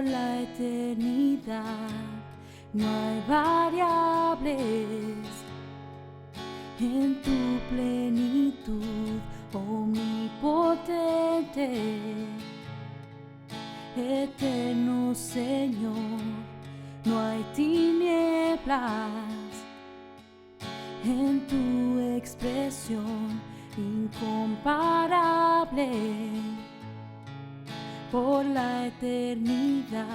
por la eternidad. No hay variables en tu plenitud, omnipotente, eterno Señor. No hay tinieblas en tu expresión, incomparable por la eternidad.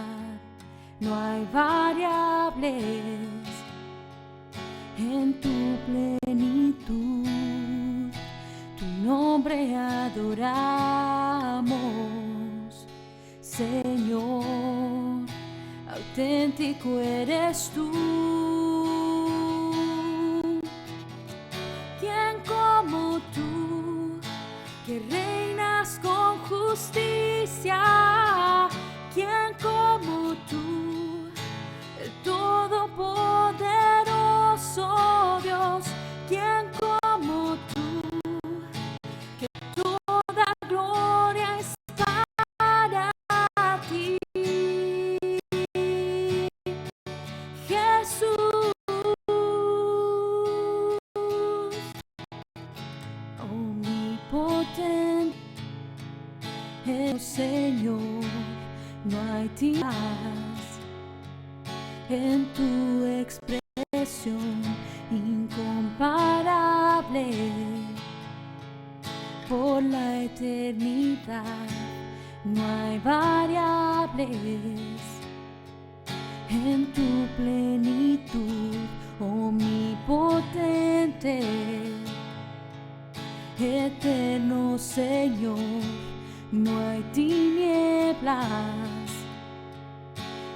No hay variables en tu plenitud. Tu nombre adoramos, Señor. Auténtico eres tú. ¿Quién como tú, que reinas con justicia? ¿Quién como tú, el todopoderoso Dios? ¿Quién como tú, que toda gloria es para ti? Jesús, omnipotente, el Señor. No hay tinieblas en tu expresión, incomparable por la eternidad. No hay variables en tu plenitud, omnipotente, eterno Señor. No hay tinieblas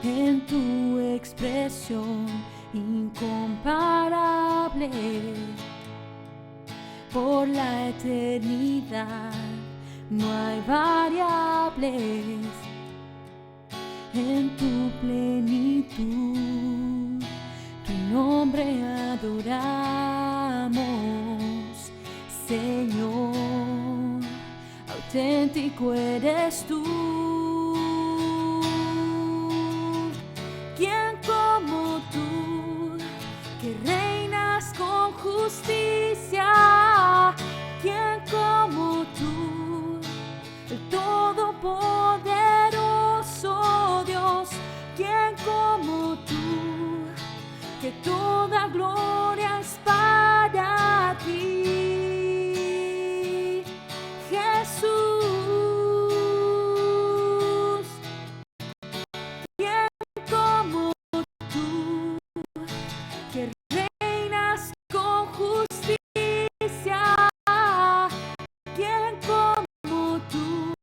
en tu expresión, incomparable por la eternidad. No hay variables en tu plenitud. Tu nombre adoramos, Señor. Auténtico eres tú. ¿Quién como tú, que reinas con justicia? ¿Quién como tú, el todopoderoso Dios? ¿Quién como tú, que toda gloria es para ti? Jesús, ¿quién como tú, que reinas con justicia? ¿Quién como tú,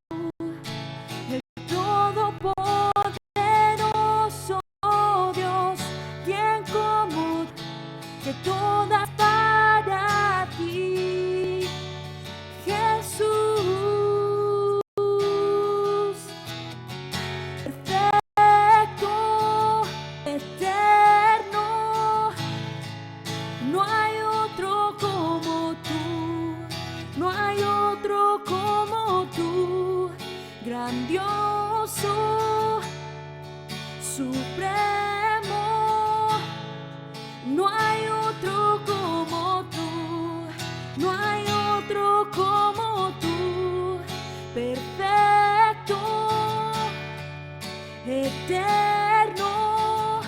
el todopoderoso Dios? ¿Quién como tú, que toda para ti? Jesús, perfecto, eterno. No hay otro como tú, no hay otro como tú. Grandioso, supremo. No hay otro como tú, no hay otro como tú. Perfecto, eterno.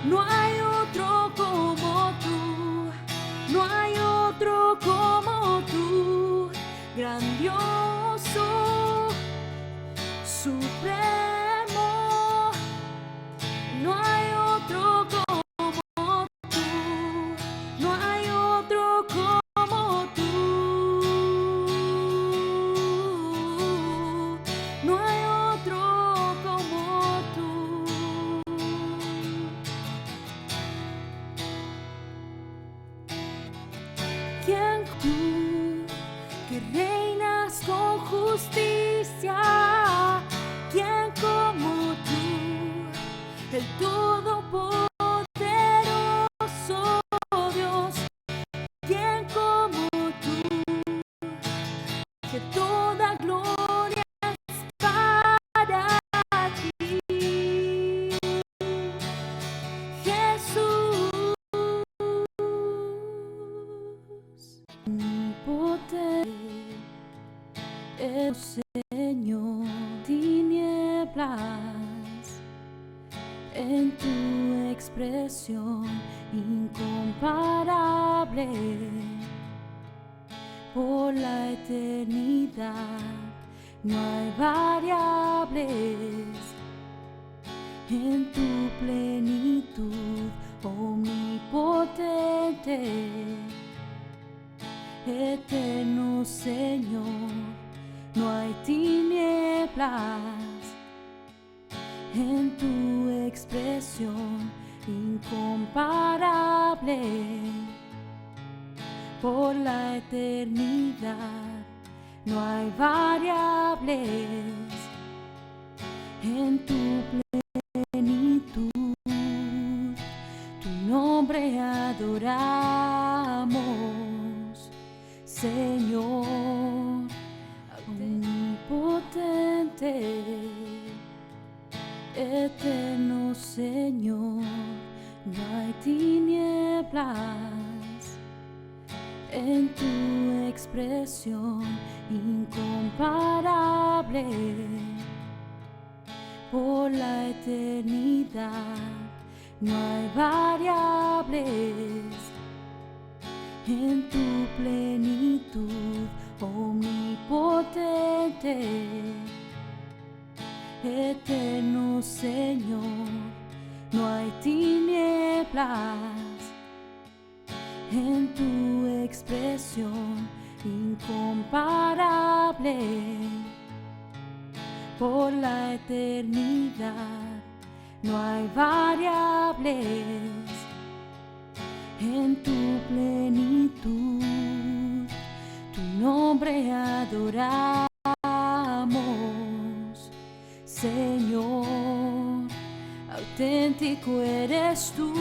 No hay otro como tú, no hay otro como tú. Grandioso, supremo. en tu expresión incomparable por la eternidad. No hay variables en tu plenitud, omnipotente, eterno Señor. No hay tinieblas en tu expresión incomparable por la eternidad. No hay variables en tu plenitud. Tu nombre adoramos, Señor, omnipotente, eterno Señor. No hay tinieblas en tu expresión incomparable por la eternidad. No hay variables en tu plenitud, omnipotente, eterno Señor. No hay tinieblas en tu expresión incomparable por la eternidad. No hay variables en tu plenitud. Tu nombre adoramos, Señor, auténtico eres tú.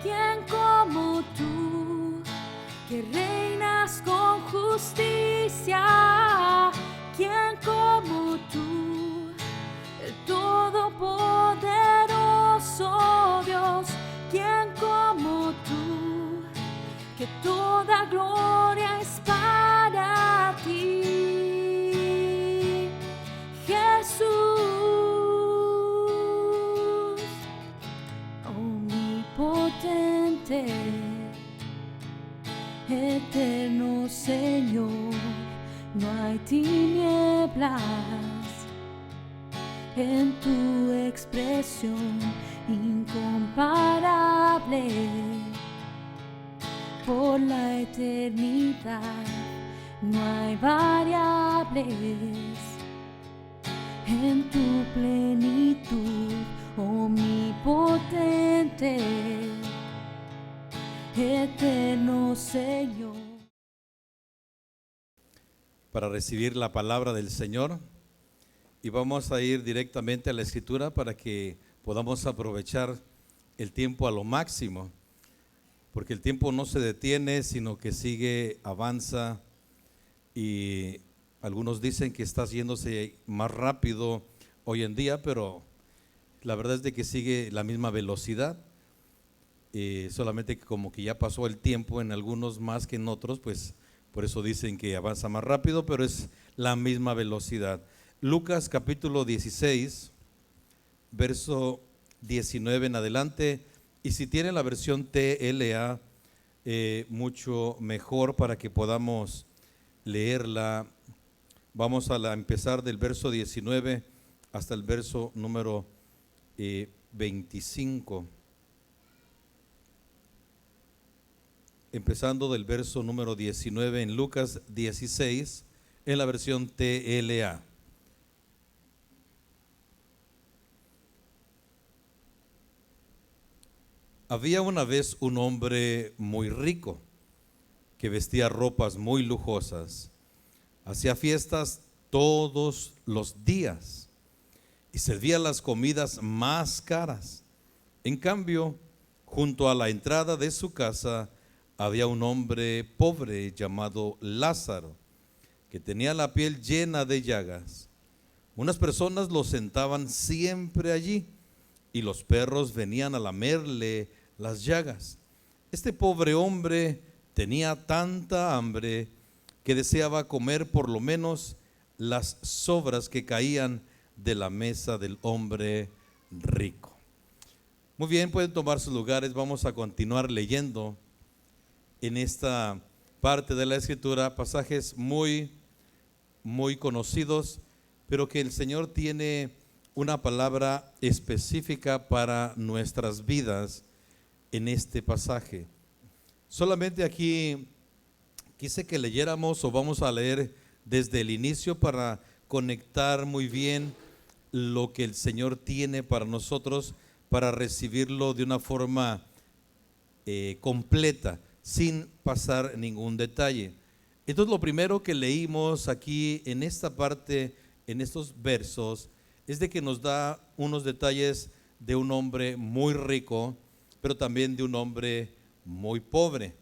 ¿Quién como tú, que reinas con justicia? ¿Quién como tú, el todopoderoso Dios? ¿Quién como tú, que toda gloria es para ti, Jesús? Omnipotente, eterno Señor. No hay tinieblas en tu expresión incomparable por la eternidad. No hay variables en tu plenitud, omnipotente, eterno Señor. Para recibir la palabra del Señor, y vamos a ir directamente a la Escritura para que podamos aprovechar el tiempo a lo máximo, porque el tiempo no se detiene, sino que sigue, avanza, y algunos dicen que está yéndose más rápido hoy en día, pero la verdad es de que sigue la misma velocidad, solamente que como que ya pasó el tiempo en algunos más que en otros, pues por eso dicen que avanza más rápido, pero es la misma velocidad. Lucas capítulo 16, verso 19 en adelante, y si tiene la versión TLA, mucho mejor para que podamos leerla. Vamos a empezar del verso 19 hasta el verso número 25. Empezando del verso número 19 en Lucas 16, en la versión TLA. Había una vez un hombre muy rico que vestía ropas muy lujosas, hacía fiestas todos los días y servía las comidas más caras. En cambio, junto a la entrada de su casa había un hombre pobre llamado Lázaro, que tenía la piel llena de llagas. Unas personas lo sentaban siempre allí y los perros venían a lamerle las llagas. Este pobre hombre tenía tanta hambre que deseaba comer por lo menos las sobras que caían de la mesa del hombre rico. Muy bien, pueden tomar sus lugares. Vamos a continuar leyendo en esta parte de la Escritura pasajes muy conocidos, pero que el Señor tiene una palabra específica para nuestras vidas en este pasaje. Solamente aquí quise que leyéramos, o vamos a leer desde el inicio para conectar muy bien lo que el Señor tiene para nosotros, para recibirlo de una forma completa, sin pasar ningún detalle. Entonces, lo primero que leímos aquí en esta parte, en estos versos, es de que nos da unos detalles de un hombre muy rico, pero también de un hombre muy pobre.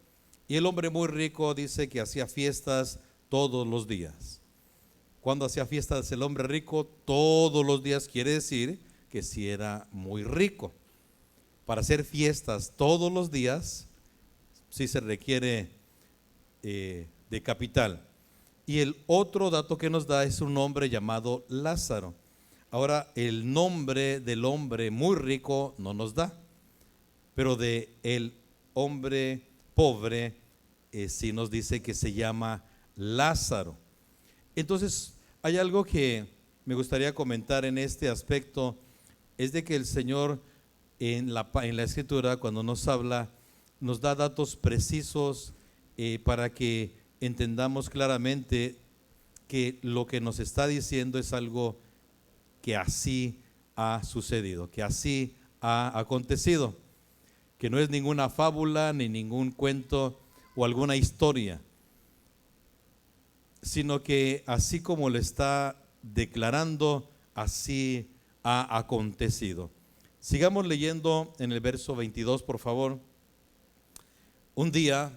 Y el hombre muy rico dice que hacía fiestas todos los días. Cuando hacía fiestas el hombre rico todos los días, quiere decir que sí era muy rico. Para hacer fiestas todos los días, sí se requiere de capital. Y el otro dato que nos da es un hombre llamado Lázaro. Ahora, el nombre del hombre muy rico no nos da, pero de el hombre pobre sí nos dice que se llama Lázaro. Entonces, hay algo que me gustaría comentar en este aspecto, es de que el Señor en la Escritura, cuando nos habla, nos da datos precisos para que entendamos claramente que lo que nos está diciendo es algo que así ha sucedido, que así ha acontecido, que no es ninguna fábula ni ningún cuento o alguna historia, sino que así como lo está declarando, así ha acontecido. Sigamos leyendo en el verso 22, por favor. Un día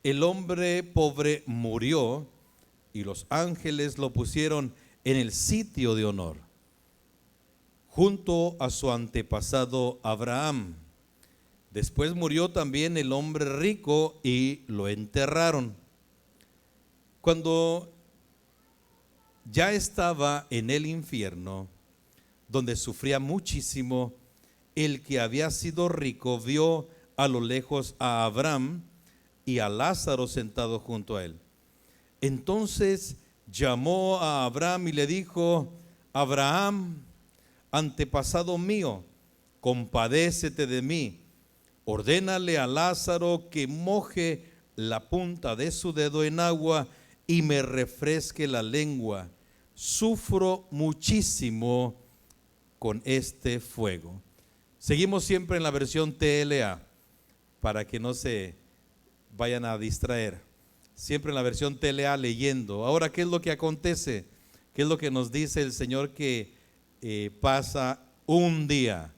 el hombre pobre murió y los ángeles lo pusieron en el sitio de honor, junto a su antepasado Abraham. Después murió también el hombre rico y lo enterraron. Cuando ya estaba en el infierno, donde sufría muchísimo, el que había sido rico vio a lo lejos a Abraham y a Lázaro sentado junto a él. Entonces llamó a Abraham y le dijo: Abraham, antepasado mío, compadécete de mí. Ordénale a Lázaro que moje la punta de su dedo en agua y me refresque la lengua. Sufro muchísimo con este fuego. Seguimos siempre en la versión TLA para que no se vayan a distraer. Siempre en la versión TLA leyendo. Ahora, ¿qué es lo que acontece? ¿Qué es lo que nos dice el Señor que pasa un día?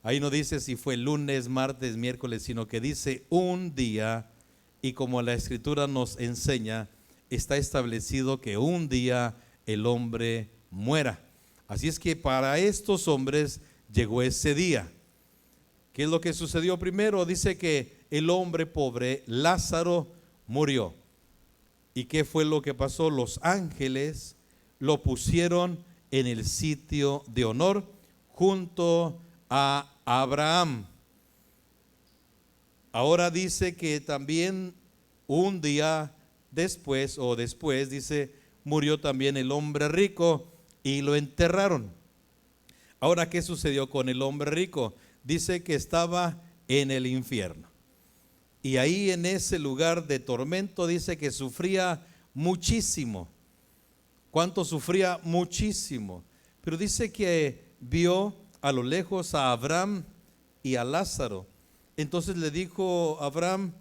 Ahí no dice si fue lunes, martes, miércoles, sino que dice un día, y como la Escritura nos enseña, está establecido que un día el hombre muera. Así es que para estos hombres llegó ese día. ¿Qué es lo que sucedió primero? Dice que el hombre pobre, Lázaro, murió. ¿Y qué fue lo que pasó? Los ángeles lo pusieron en el sitio de honor junto a Abraham. Ahora dice que también un día después dice, murió también el hombre rico y lo enterraron. Ahora, ¿qué sucedió con el hombre rico? Dice que estaba en el infierno. Y ahí en ese lugar de tormento dice que sufría muchísimo. ¿Cuánto sufría? Muchísimo. Pero dice que vio a lo lejos a Abraham y a Lázaro. Entonces le dijo a Abraham: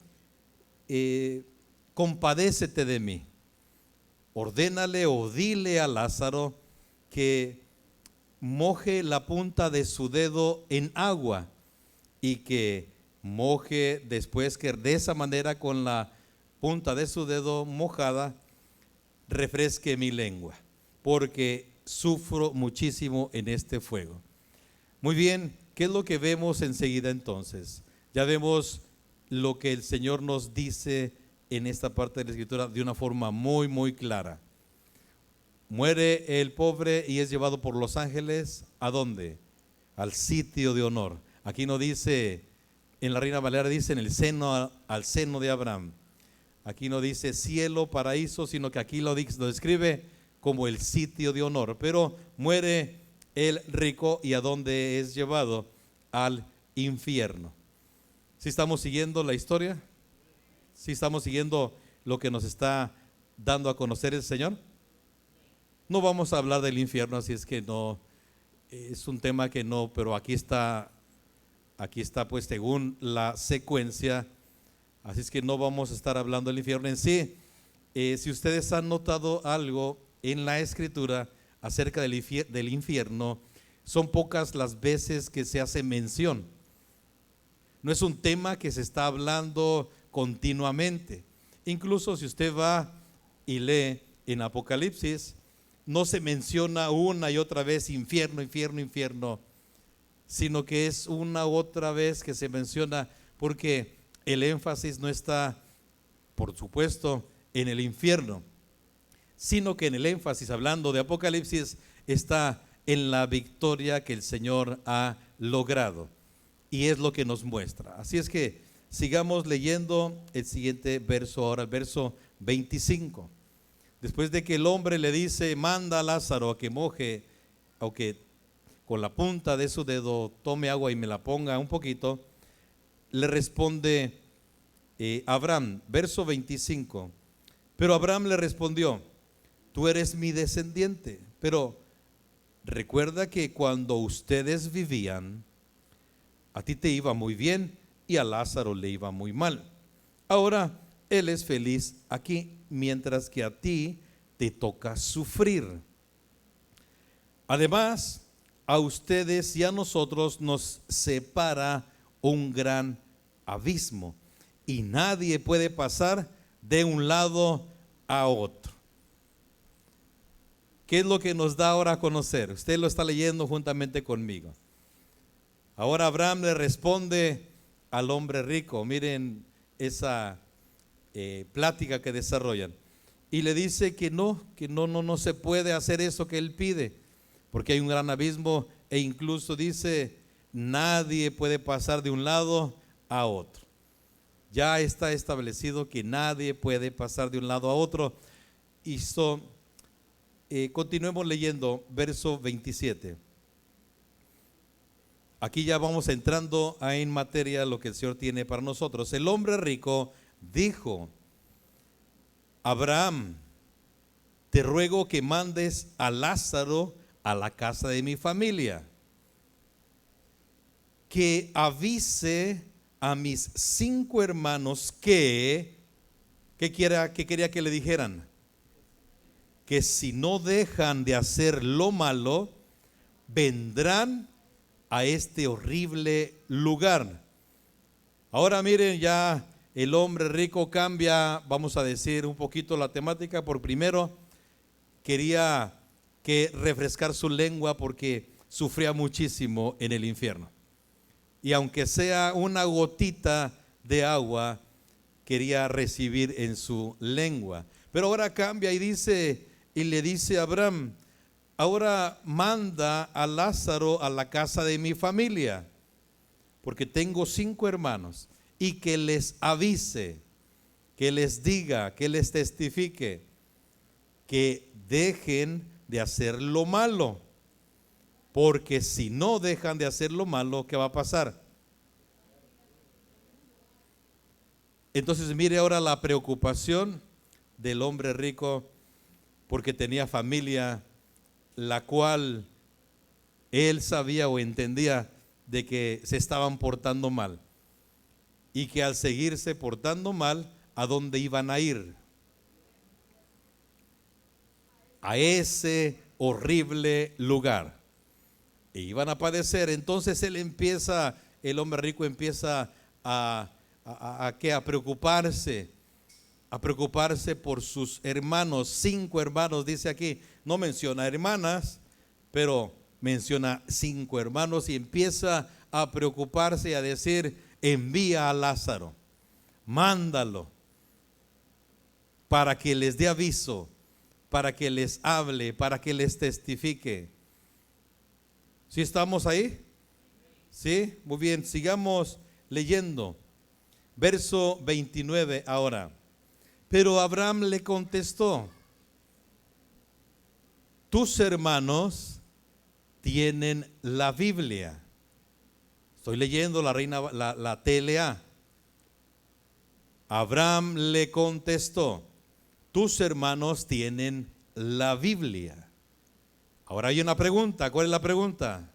compadécete de mí. Ordénale o dile a Lázaro que moje la punta de su dedo en agua y que moje después, que de esa manera con la punta de su dedo mojada refresque mi lengua, porque sufro muchísimo en este fuego. Muy bien, ¿qué es lo que vemos enseguida entonces? Ya vemos lo que el Señor nos dice en esta parte de la Escritura de una forma muy clara. Muere el pobre y es llevado por los ángeles, ¿a dónde? Al sitio de honor. Aquí no dice, en la Reina Valera dice en el seno, al seno de Abraham. Aquí no dice cielo, paraíso, sino que aquí lo describe como el sitio de honor. Pero muere el rico, ¿y a dónde es llevado? Al infierno. ¿Sí estamos siguiendo la historia? ¿Sí estamos siguiendo lo que nos está dando a conocer el Señor? No vamos a hablar del infierno, así es que no, es un tema que no, pero aquí está pues según la secuencia, así es que no vamos a estar hablando del infierno en sí. Si ustedes han notado algo en la Escritura acerca del infierno, son pocas las veces que se hace mención. No es un tema que se está hablando continuamente. Incluso si usted va y lee en Apocalipsis, no se menciona una y otra vez infierno, infierno, infierno, sino que es una u otra vez que se menciona, porque el énfasis no está, por supuesto, en el infierno, sino que en el énfasis, hablando de Apocalipsis, está en la victoria que el Señor ha logrado, y es lo que nos muestra. Así es que sigamos leyendo el siguiente verso ahora, el verso 25. Después de que el hombre le dice, manda a Lázaro a que moje, o que con la punta de su dedo tome agua y me la ponga un poquito, le responde Abraham, verso 25. Pero Abraham le respondió, tú eres mi descendiente, pero recuerda que cuando ustedes vivían, a ti te iba muy bien y a Lázaro le iba muy mal. Ahora él es feliz aquí, mientras que a ti te toca sufrir. Además, a ustedes y a nosotros nos separa un gran abismo y nadie puede pasar de un lado a otro. ¿Qué es lo que nos da ahora a conocer? Usted lo está leyendo juntamente conmigo. Ahora Abraham le responde al hombre rico. Miren esa plática que desarrollan, y le dice que no se puede hacer eso que él pide, porque hay un gran abismo, e incluso dice nadie puede pasar de un lado a otro. Ya está establecido que nadie puede pasar de un lado a otro. Y continuemos leyendo verso 27. Aquí ya vamos entrando en materia lo que el Señor tiene para nosotros. El hombre rico dijo, Abraham, te ruego que mandes a Lázaro a la casa de mi familia, que avise a mis 5 hermanos que quería que le dijeran, que si no dejan de hacer lo malo, vendrán a este horrible lugar. Ahora miren, ya el hombre rico cambia, vamos a decir un poquito la temática. Por primero, quería que refrescar su lengua porque sufría muchísimo en el infierno. Y aunque sea una gotita de agua, quería recibir en su lengua. Pero ahora cambia y le dice a Abraham, ahora manda a Lázaro a la casa de mi familia, porque tengo 5 hermanos, y que les avise, que les diga, que les testifique, que dejen de hacer lo malo, porque si no dejan de hacer lo malo, ¿qué va a pasar? Entonces mire ahora la preocupación del hombre rico, porque tenía familia, la cual él sabía o entendía de que se estaban portando mal, y que al seguirse portando mal, ¿a dónde iban a ir? A ese horrible lugar, e iban a padecer. Entonces el hombre rico empieza a preocuparse por sus hermanos. 5 hermanos dice aquí, no menciona hermanas, pero menciona 5 hermanos, y empieza a preocuparse y a decir, envía a Lázaro, mándalo para que les dé aviso, para que les hable, para que les testifique. ¿Sí estamos ahí? ¿Sí? Muy bien, sigamos leyendo. Verso 29 ahora. Pero Abraham le contestó: tus hermanos tienen la Biblia. Estoy leyendo la TLA. Abraham le contestó: tus hermanos tienen la Biblia. Ahora hay una pregunta. ¿Cuál es la pregunta?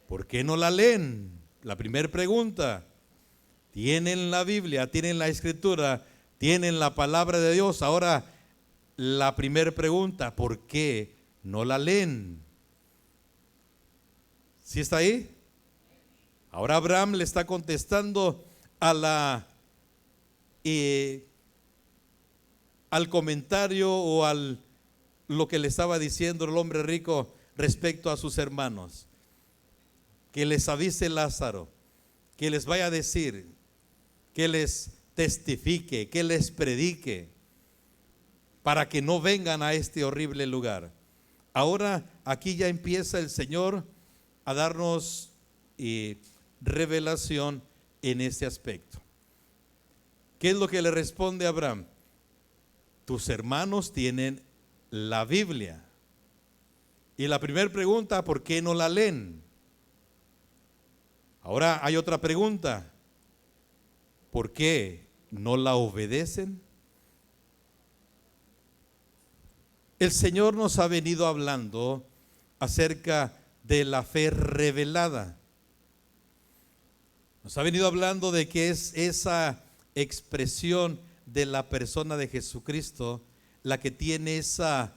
¿Por qué no la leen? La primera pregunta. Tienen la Biblia, tienen la Escritura, tienen la palabra de Dios. Ahora la primera pregunta: ¿por qué no la leen? ¿Sí está ahí? Ahora Abraham le está contestando al comentario o lo que le estaba diciendo el hombre rico respecto a sus hermanos. Que les avise Lázaro, que les vaya a decir, que les testifique, que les predique, para que no vengan a este horrible lugar. Ahora aquí ya empieza el Señor a darnos revelación en este aspecto. ¿Qué es lo que le responde a Abraham? Tus hermanos tienen la Biblia. Y la primera pregunta: ¿por qué no la leen? Ahora hay otra pregunta: ¿por qué no la obedecen? El Señor nos ha venido hablando acerca de la fe revelada. Nos ha venido hablando de que es esa expresión de la persona de Jesucristo la que tiene esa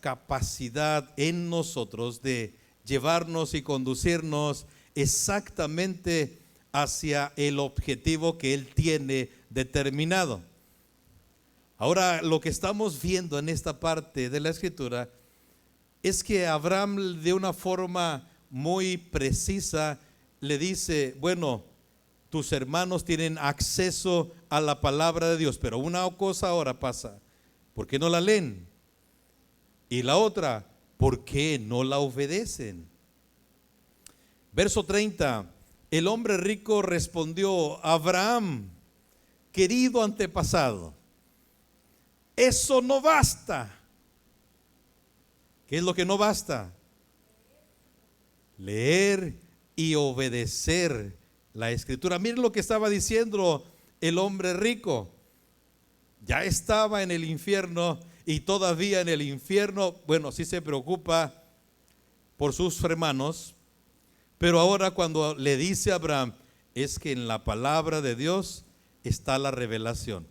capacidad en nosotros de llevarnos y conducirnos exactamente hacia el objetivo que Él tiene determinado. Ahora, lo que estamos viendo en esta parte de la Escritura es que Abraham, de una forma muy precisa, le dice: bueno, tus hermanos tienen acceso a la palabra de Dios, pero una cosa ahora pasa: ¿por qué no la leen? Y la otra: ¿por qué no la obedecen? Verso 30, el hombre rico respondió: Abraham, querido antepasado, eso no basta. ¿Qué es lo que no basta? Leer y obedecer la Escritura. Miren lo que estaba diciendo el hombre rico. Ya estaba en el infierno y todavía en el infierno, bueno, sí se preocupa por sus hermanos, pero ahora cuando le dice a Abraham, es que en la palabra de Dios está la revelación.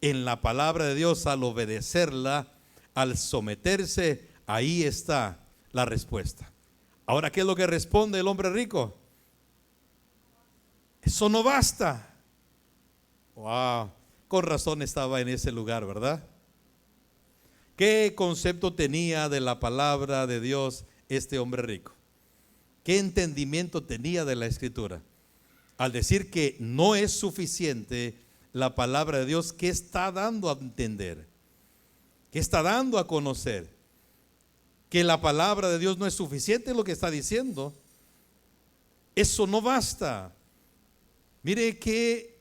En la palabra de Dios, al obedecerla, al someterse, ahí está la respuesta. Ahora, ¿qué es lo que responde el hombre rico? Eso no basta. Wow, con razón estaba en ese lugar, ¿verdad? ¿Qué concepto tenía de la palabra de Dios este hombre rico? ¿Qué entendimiento tenía de la Escritura? Al decir que no es suficiente la palabra de Dios, ¿qué está dando a entender? ¿Qué está dando a conocer? Que la palabra de Dios no es suficiente, lo que está diciendo. Eso no basta. Mire que,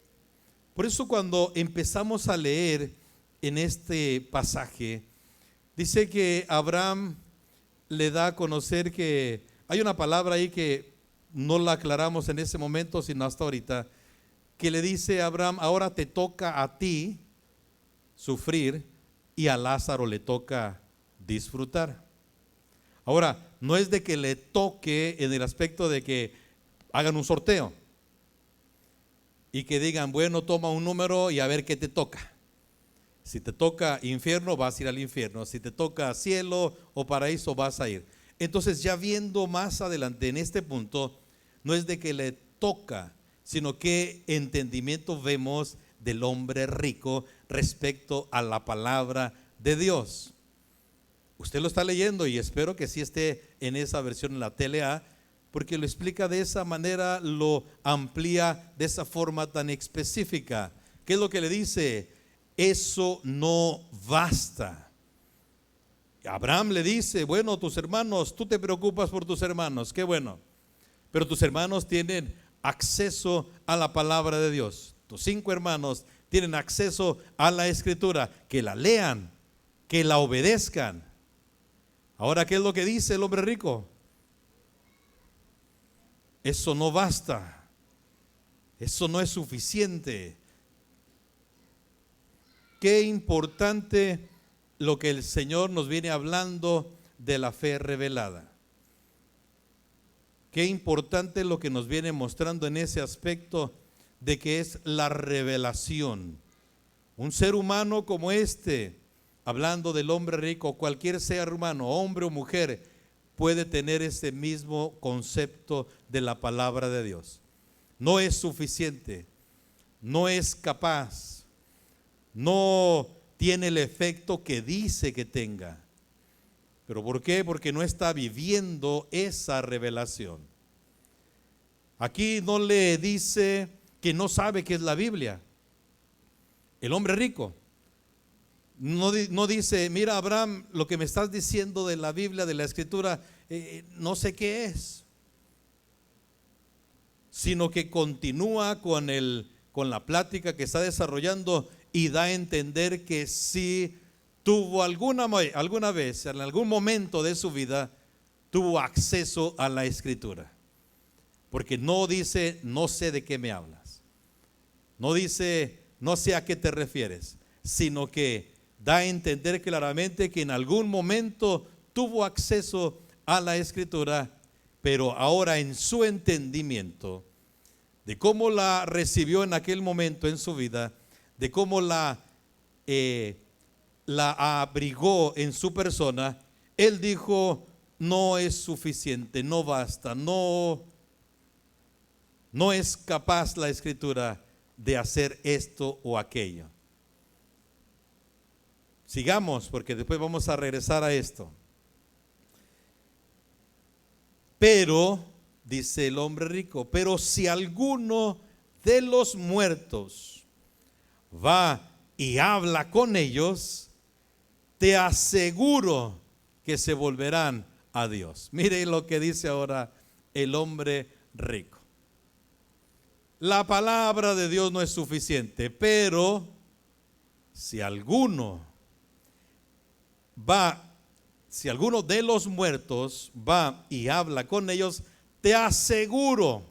por eso cuando empezamos a leer en este pasaje, dice que Abraham le da a conocer que hay una palabra ahí que no la aclaramos en ese momento, sino hasta ahorita, que le dice a Abraham: ahora te toca a ti sufrir y a Lázaro le toca disfrutar. Ahora, no es de que le toque en el aspecto de que hagan un sorteo y que digan: bueno, toma un número y a ver qué te toca. Si te toca infierno, vas a ir al infierno. Si te toca cielo o paraíso, vas a ir. Entonces, ya viendo más adelante en este punto, no es de que le toca, sino que entendimiento vemos del hombre rico respecto a la palabra de Dios. Usted lo está leyendo y espero que sí esté en esa versión en la TLA, porque lo explica de esa manera, lo amplía de esa forma tan específica. ¿Qué es lo que le dice? eso no basta. Abraham le dice, bueno, tus hermanos, tú te preocupas por tus hermanos, qué bueno, pero tus hermanos tienen acceso a la palabra de Dios. Tus 5 hermanos tienen acceso a la escritura, que la lean, que la obedezcan. Ahora, ¿qué es lo que dice el hombre rico? Eso no basta, eso no es suficiente. Qué importante lo que el Señor nos viene hablando de la fe revelada. Qué importante lo que nos viene mostrando en ese aspecto de que es la revelación. Un ser humano como este, hablando del hombre rico, cualquier ser humano, hombre o mujer, puede tener ese mismo concepto de la palabra de Dios. No es suficiente, no es capaz, no tiene el efecto que dice que tenga. ¿Pero por qué? Porque no está viviendo esa revelación. Aquí no le dice que no sabe qué es la Biblia. El hombre rico no dice, mira Abraham, lo que me estás diciendo de la Biblia, de la Escritura, no sé qué es. Sino que continúa con la plática que está desarrollando y da a entender que sí tuvo alguna vez, en algún momento de su vida, tuvo acceso a la Escritura. Porque no dice, no sé de qué me hablas. No dice, no sé a qué te refieres, sino que da a entender claramente que en algún momento tuvo acceso a la Escritura, pero ahora en su entendimiento de cómo la recibió en aquel momento en su vida, de cómo la abrigó en su persona, él dijo, no es suficiente, no basta, no es capaz la Escritura de hacer esto o aquello. Sigamos, porque después vamos a regresar a esto. Pero, dice el hombre rico, pero si alguno de los muertos va y habla con ellos, te aseguro que se volverán a Dios. Mire lo que dice ahora el hombre rico. La palabra de Dios no es suficiente, pero si alguno de los muertos va y habla con ellos, te aseguro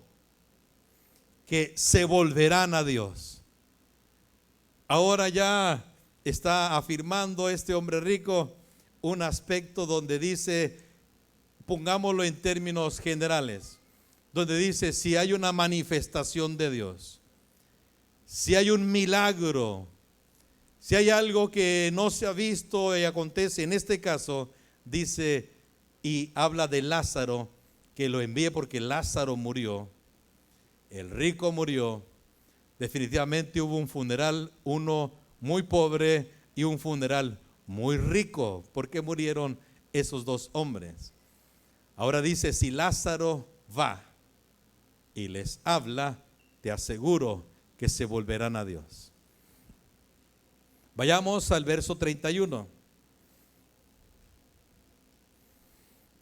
que se volverán a Dios. Ahora ya está afirmando este hombre rico un aspecto donde dice, pongámoslo en términos generales, donde dice, si hay una manifestación de Dios, si hay un milagro, si hay algo que no se ha visto y acontece, en este caso dice y habla de Lázaro, que lo envíe porque Lázaro murió, el rico murió. Definitivamente hubo un funeral, uno muy pobre y un funeral muy rico, porque murieron esos 2 hombres. Ahora dice, si Lázaro va y les habla, te aseguro que se volverán a Dios. Vayamos al verso 31.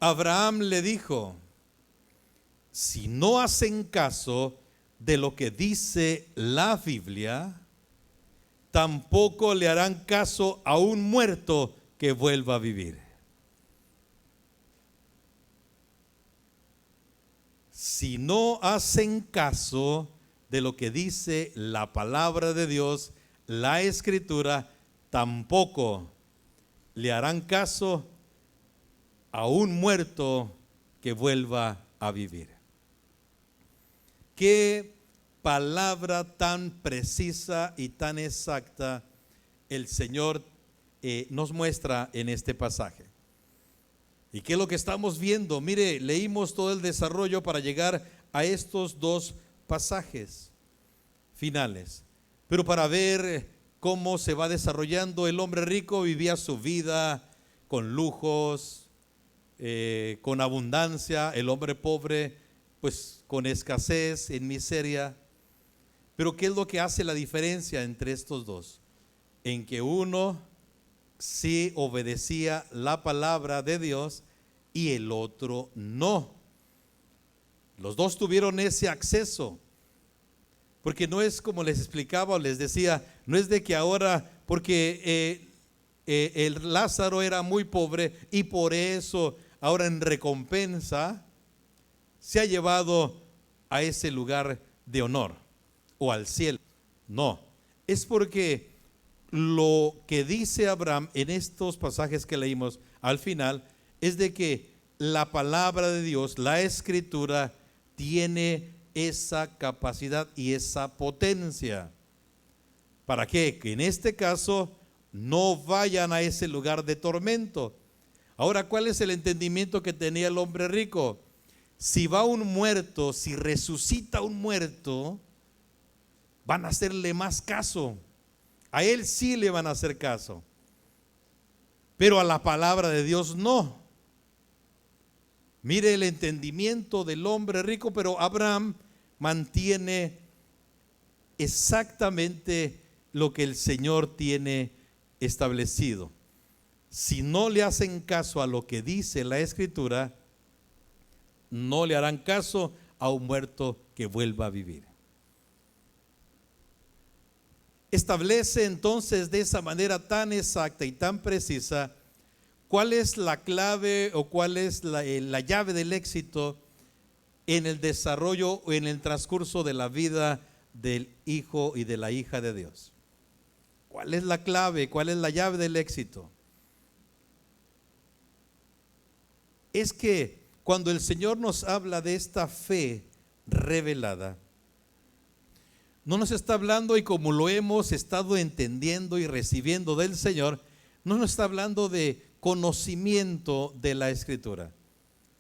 Abraham le dijo, si no hacen caso de lo que dice la Biblia, tampoco le harán caso a un muerto que vuelva a vivir. Si no hacen caso de lo que dice la palabra de Dios, la Escritura, tampoco le harán caso a un muerto que vuelva a vivir. Qué palabra tan precisa y tan exacta el Señor nos muestra en este pasaje. ¿Y qué es lo que estamos viendo? Mire, leímos todo el desarrollo para llegar a estos 2 pasajes finales. Pero para ver cómo se va desarrollando, el hombre rico vivía su vida con lujos, con abundancia, el hombre pobre pues con escasez, en miseria. Pero ¿qué es lo que hace la diferencia entre estos 2? en que uno sí obedecía la palabra de Dios y el otro no. Los dos tuvieron ese acceso, porque no es como les explicaba o les decía, no es de que ahora, porque el Lázaro era muy pobre y por eso ahora en recompensa se ha llevado a ese lugar de honor o al cielo. No, es porque lo que dice Abraham en estos pasajes que leímos al final es de que la palabra de Dios, la escritura, tiene esa capacidad y esa potencia. ¿Para qué? Que en este caso no vayan a ese lugar de tormento. Ahora, ¿cuál es el entendimiento que tenía el hombre rico? Si va un muerto, si resucita un muerto, van a hacerle más caso. A él sí le van a hacer caso, pero a la palabra de Dios no. Mire el entendimiento del hombre rico, pero Abraham mantiene exactamente lo que el Señor tiene establecido. Si no le hacen caso a lo que dice la Escritura, no le harán caso a un muerto que vuelva a vivir. Establece entonces de esa manera tan exacta y tan precisa cuál es la clave o cuál es la llave del éxito en el desarrollo o en el transcurso de la vida del hijo y de la hija de Dios. ¿Cuál es la clave? ¿Cuál es la llave del éxito? Es que cuando el Señor nos habla de esta fe revelada, no nos está hablando, y como lo hemos estado entendiendo y recibiendo del Señor, no nos está hablando de conocimiento de la Escritura.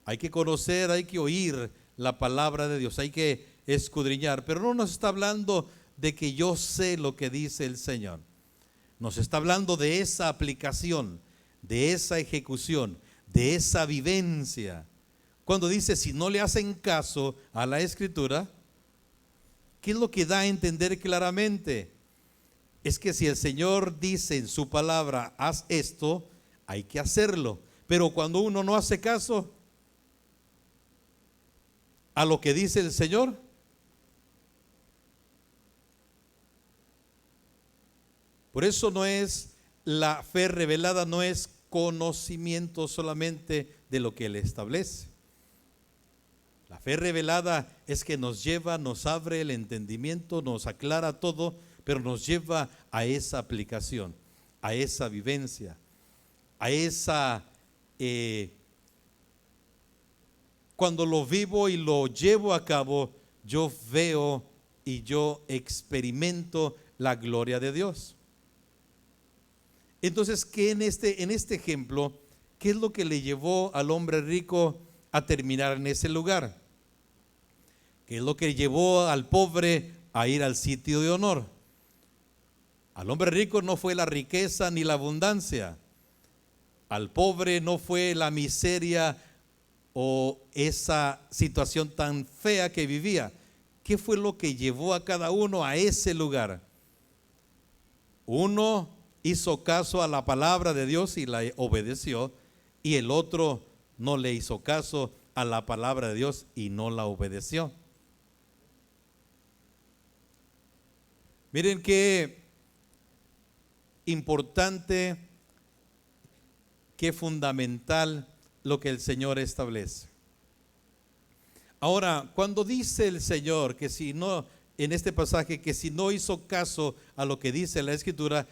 Hay que conocer, hay que oír la palabra de Dios, hay que escudriñar, pero no nos está hablando de que yo sé lo que dice el Señor. Nos está hablando de esa aplicación, de esa ejecución, de esa vivencia. Cuando dice, si no le hacen caso a la Escritura, ¿qué es lo que da a entender claramente? Es que si el Señor dice en su palabra, haz esto, hay que hacerlo. Pero cuando uno no hace caso a lo que dice el Señor, por eso no es la fe revelada, no es conocimiento solamente de lo que Él establece. La fe revelada es que nos lleva, nos abre el entendimiento, nos aclara todo, pero nos lleva a esa aplicación, a esa vivencia, a esa, cuando lo vivo y lo llevo a cabo, yo veo y yo experimento la gloria de Dios. Entonces, ¿qué en este ejemplo, qué es lo que le llevó al hombre rico a terminar en ese lugar? ¿Qué es lo que llevó al pobre a ir al sitio de honor? Al hombre rico no fue la riqueza ni la abundancia. Al pobre no fue la miseria o esa situación tan fea que vivía. ¿Qué fue lo que llevó a cada uno a ese lugar? Uno hizo caso a la palabra de Dios y la obedeció, y el otro no le hizo caso a la palabra de Dios y no la obedeció. Miren qué importante, qué fundamental lo que el Señor establece. Ahora, cuando dice el Señor que si no, en este pasaje, que si no hizo caso a lo que dice la Escritura,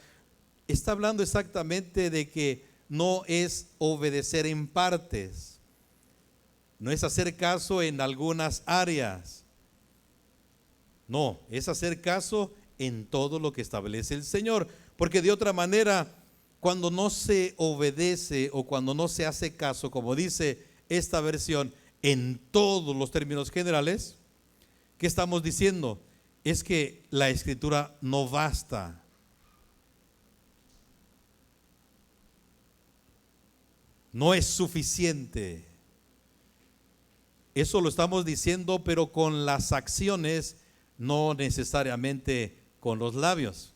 está hablando exactamente de que no es obedecer en partes, no es hacer caso en algunas áreas, no, es hacer caso en todo lo que establece el Señor, porque de otra manera, cuando no se obedece o cuando no se hace caso, como dice esta versión, en todos los términos generales, ¿qué estamos diciendo? Es que la Escritura no basta. No es suficiente. Eso lo estamos diciendo, pero con las acciones, no necesariamente con los labios.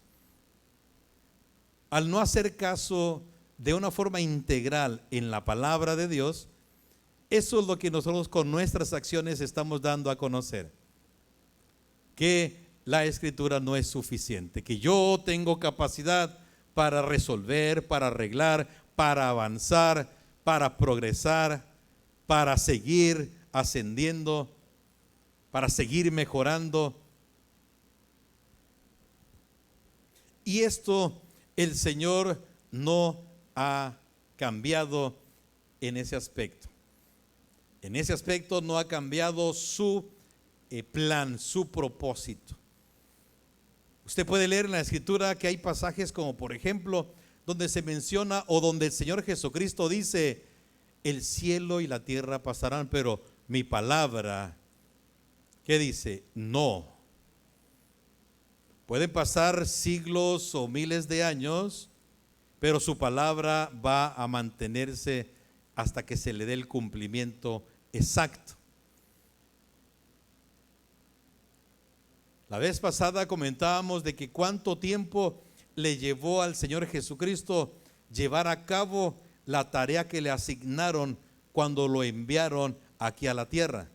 al no hacer caso de una forma integral en la palabra de Dios, eso es lo que nosotros con nuestras acciones estamos dando a conocer. Que la Escritura no es suficiente, que yo tengo capacidad para resolver, para arreglar, para avanzar, para progresar, para seguir ascendiendo, para seguir mejorando. Y esto el Señor no ha cambiado en ese aspecto. En ese aspecto no ha cambiado su plan, su propósito. Usted puede leer en la Escritura que hay pasajes como por ejemplo donde se menciona o donde el Señor Jesucristo dice: el cielo y la tierra pasarán, pero mi palabra, ¿qué dice? No. Pueden pasar siglos o miles de años, pero su palabra va a mantenerse hasta que se le dé el cumplimiento exacto. La vez pasada comentábamos de que cuánto tiempo le llevó al Señor Jesucristo llevar a cabo la tarea que le asignaron cuando lo enviaron aquí a la tierra.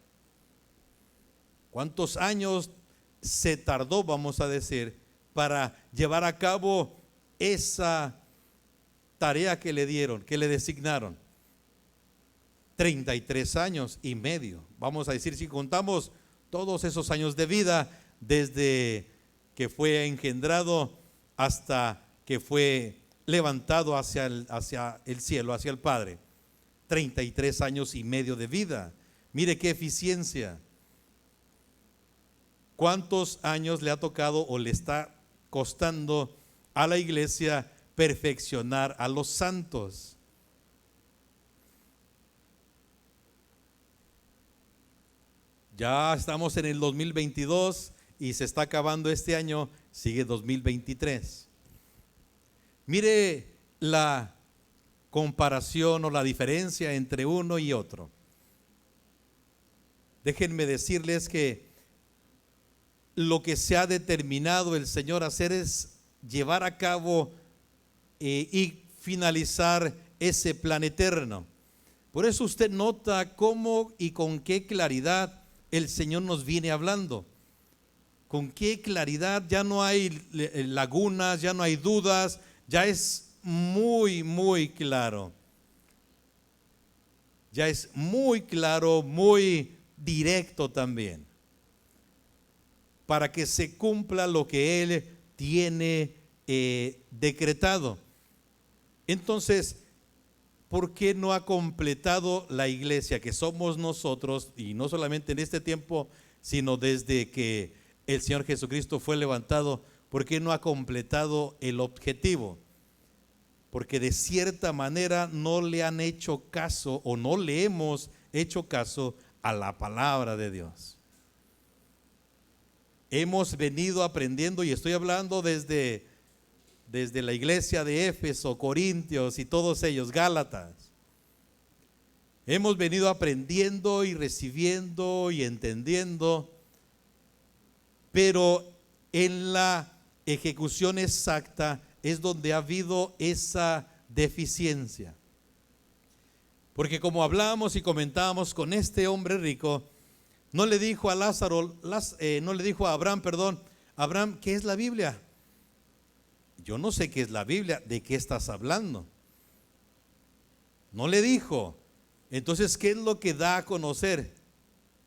¿Cuántos años se tardó, vamos a decir, para llevar a cabo esa tarea que le dieron, que le designaron? 33 años y medio. Vamos a decir, si contamos todos esos años de vida, desde que fue engendrado hasta que fue levantado hacia el cielo, hacia el Padre. 33 años y medio de vida. Mire qué eficiencia. ¿Cuántos años le ha tocado o le está costando a la iglesia perfeccionar a los santos? Ya estamos en el 2022 y se está acabando este año, sigue 2023. Mire la comparación o la diferencia entre uno y otro. Déjenme decirles que lo que se ha determinado el Señor hacer es llevar a cabo y finalizar ese plan eterno. Por eso usted nota cómo y con qué claridad el Señor nos viene hablando. Con qué claridad, ya no hay lagunas, ya no hay dudas, ya es muy, muy claro. Ya es muy claro, muy directo también. Para que se cumpla lo que Él tiene decretado. Entonces, ¿por qué no ha completado la iglesia, que somos nosotros, y no solamente en este tiempo, sino desde que el Señor Jesucristo fue levantado? ¿Por qué no ha completado el objetivo? Porque de cierta manera no le han hecho caso o no le hemos hecho caso a la palabra de Dios. Hemos venido aprendiendo, y estoy hablando desde la iglesia de Éfeso, Corintios y todos ellos, Gálatas. Hemos venido aprendiendo y recibiendo y entendiendo, pero en la ejecución exacta es donde ha habido esa deficiencia. Porque como hablábamos y comentábamos con este hombre rico, no le dijo a no le dijo a Abraham, Abraham, ¿qué es la Biblia? Yo no sé qué es la Biblia, ¿de qué estás hablando? No le dijo. Entonces, ¿qué es lo que da a conocer?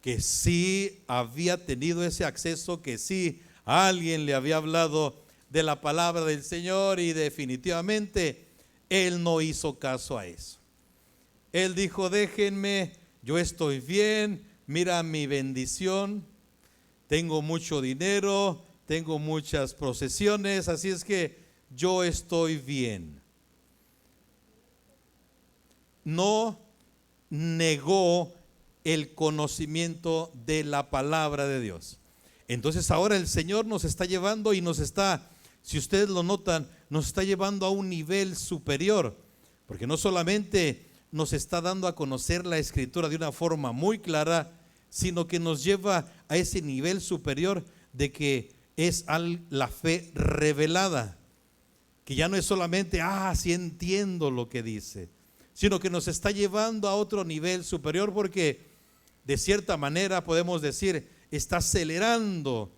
Que sí había tenido ese acceso, que sí alguien le había hablado de la palabra del Señor, y definitivamente él no hizo caso a eso. Él dijo: déjenme, yo estoy bien, mira mi bendición, tengo mucho dinero, tengo muchas posesiones, así es que yo estoy bien. No negó el conocimiento de la palabra de Dios. Entonces ahora el Señor nos está llevando y nos está, si ustedes lo notan, nos está llevando a un nivel superior, porque no solamente nos está dando a conocer la Escritura de una forma muy clara, sino que nos lleva a ese nivel superior de que es la fe revelada, que ya no es solamente, sí entiendo lo que dice, sino que nos está llevando a otro nivel superior, porque de cierta manera podemos decir, está acelerando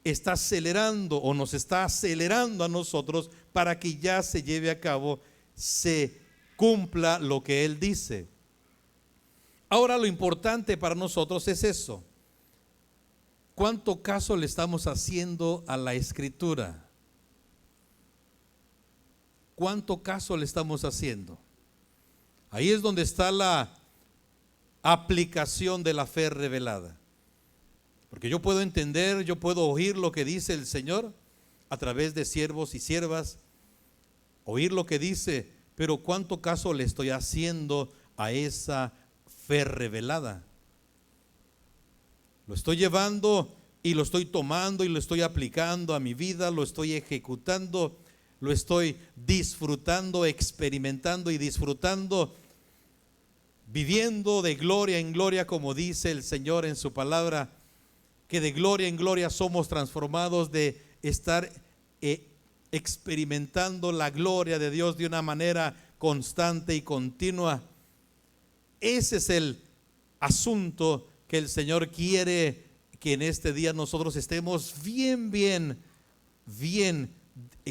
o nos está acelerando a nosotros para que ya se lleve a cabo, se cumpla lo que Él dice. Ahora lo importante para nosotros es eso. ¿Cuánto caso le estamos haciendo a la Escritura? ¿Cuánto caso le estamos haciendo? Ahí es donde está la aplicación de la fe revelada. Porque yo puedo entender, yo puedo oír lo que dice el Señor a través de siervos y siervas, oír lo que dice, pero ¿cuánto caso le estoy haciendo a esa fe revelada? Lo estoy llevando y lo estoy tomando y lo estoy aplicando a mi vida, lo estoy ejecutando, lo estoy disfrutando, experimentando y disfrutando, viviendo de gloria en gloria, como dice el Señor en su palabra, que de gloria en gloria somos transformados, de estar experimentando la gloria de Dios de una manera constante y continua. Ese es el asunto que el Señor quiere que en este día nosotros estemos bien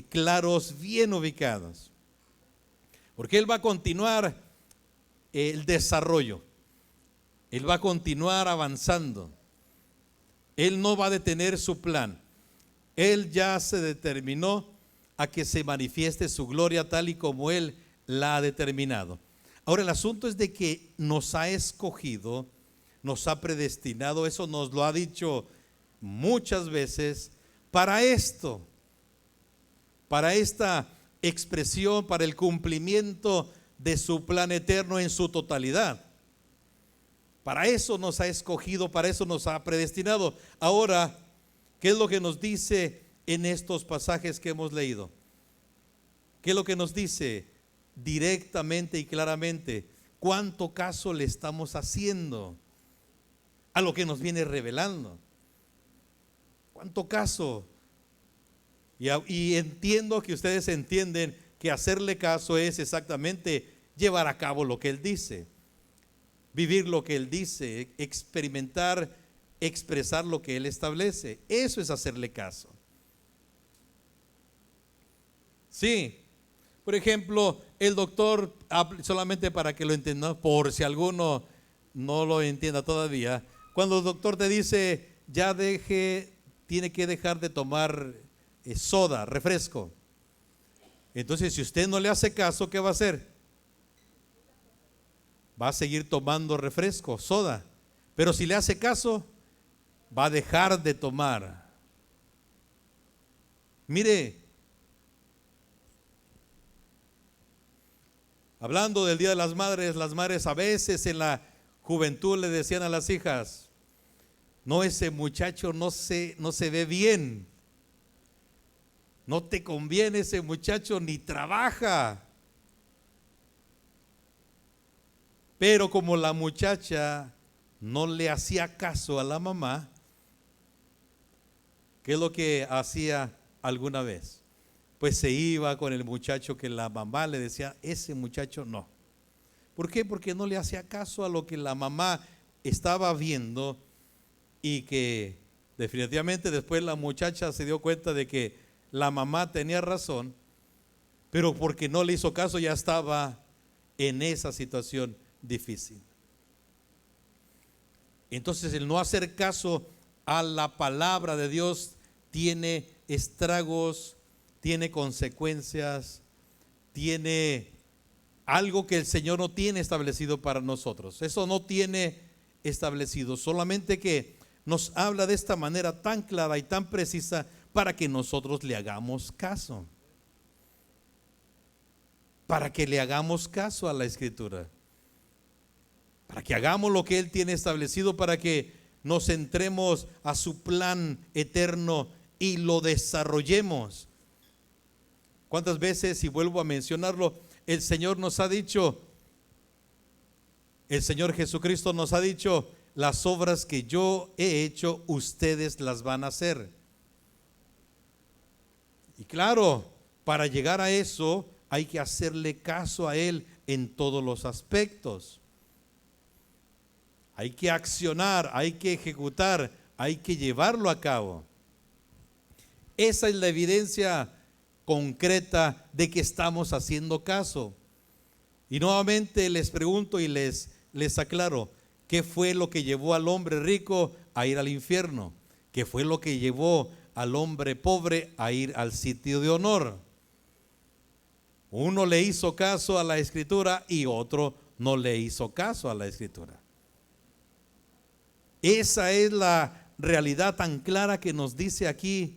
claros, bien ubicados, porque Él va a continuar el desarrollo, Él va a continuar avanzando, Él no va a detener su plan. Él ya se determinó a que se manifieste su gloria tal y como Él la ha determinado. Ahora el asunto es de que nos ha escogido, nos ha predestinado, eso nos lo ha dicho muchas veces, para esto, para esta expresión, para el cumplimiento de su plan eterno en su totalidad. Para eso nos ha escogido, para eso nos ha predestinado. Ahora, ¿qué es lo que nos dice en estos pasajes que hemos leído? ¿Qué es lo que nos dice directamente y claramente? ¿Cuánto caso le estamos haciendo a lo que nos viene revelando? ¿Cuánto caso? Y entiendo que ustedes entienden que hacerle caso es exactamente llevar a cabo lo que Él dice, vivir lo que Él dice, experimentar, expresar lo que Él establece. Eso es hacerle caso. Sí, por ejemplo, el doctor, solamente para que lo entiendan, por si alguno no lo entienda todavía, cuando el doctor te dice, tiene que dejar de tomar soda, refresco. Entonces, si usted no le hace caso, ¿qué va a hacer? Va a seguir tomando refresco, soda. Pero si le hace caso, va a dejar de tomar. Mire, hablando del Día de las madres a veces en la juventud le decían a las hijas, no, ese muchacho no se ve bien, no te conviene ese muchacho, ni trabaja. Pero como la muchacha no le hacía caso a la mamá, ¿qué es lo que hacía alguna vez? Pues se iba con el muchacho que la mamá le decía, ese muchacho no. ¿Por qué? Porque no le hacía caso a lo que la mamá estaba viendo, y que definitivamente después la muchacha se dio cuenta de que la mamá tenía razón, pero porque no le hizo caso ya estaba en esa situación difícil. Entonces el no hacer caso a la palabra de Dios tiene estragos, tiene consecuencias, tiene algo que el Señor no tiene establecido para nosotros. Eso no tiene establecido, solamente que nos habla de esta manera tan clara y tan precisa para que nosotros le hagamos caso, para que le hagamos caso a la Escritura, para que hagamos lo que Él tiene establecido, para que nos centremos a su plan eterno y lo desarrollemos. ¿Cuántas veces, y vuelvo a mencionarlo, el Señor nos ha dicho, el Señor Jesucristo nos ha dicho, las obras que yo he hecho, ustedes las van a hacer? Y claro, para llegar a eso hay que hacerle caso a Él en todos los aspectos. Hay que accionar, hay que ejecutar, hay que llevarlo a cabo. Esa es la evidencia concreta de que estamos haciendo caso. Y nuevamente les pregunto y les aclaro, ¿qué fue lo que llevó al hombre rico a ir al infierno? ¿Qué fue lo que llevó al hombre pobre a ir al sitio de honor? Uno le hizo caso a la Escritura y otro no le hizo caso a la Escritura. Esa es la realidad tan clara que nos dice aquí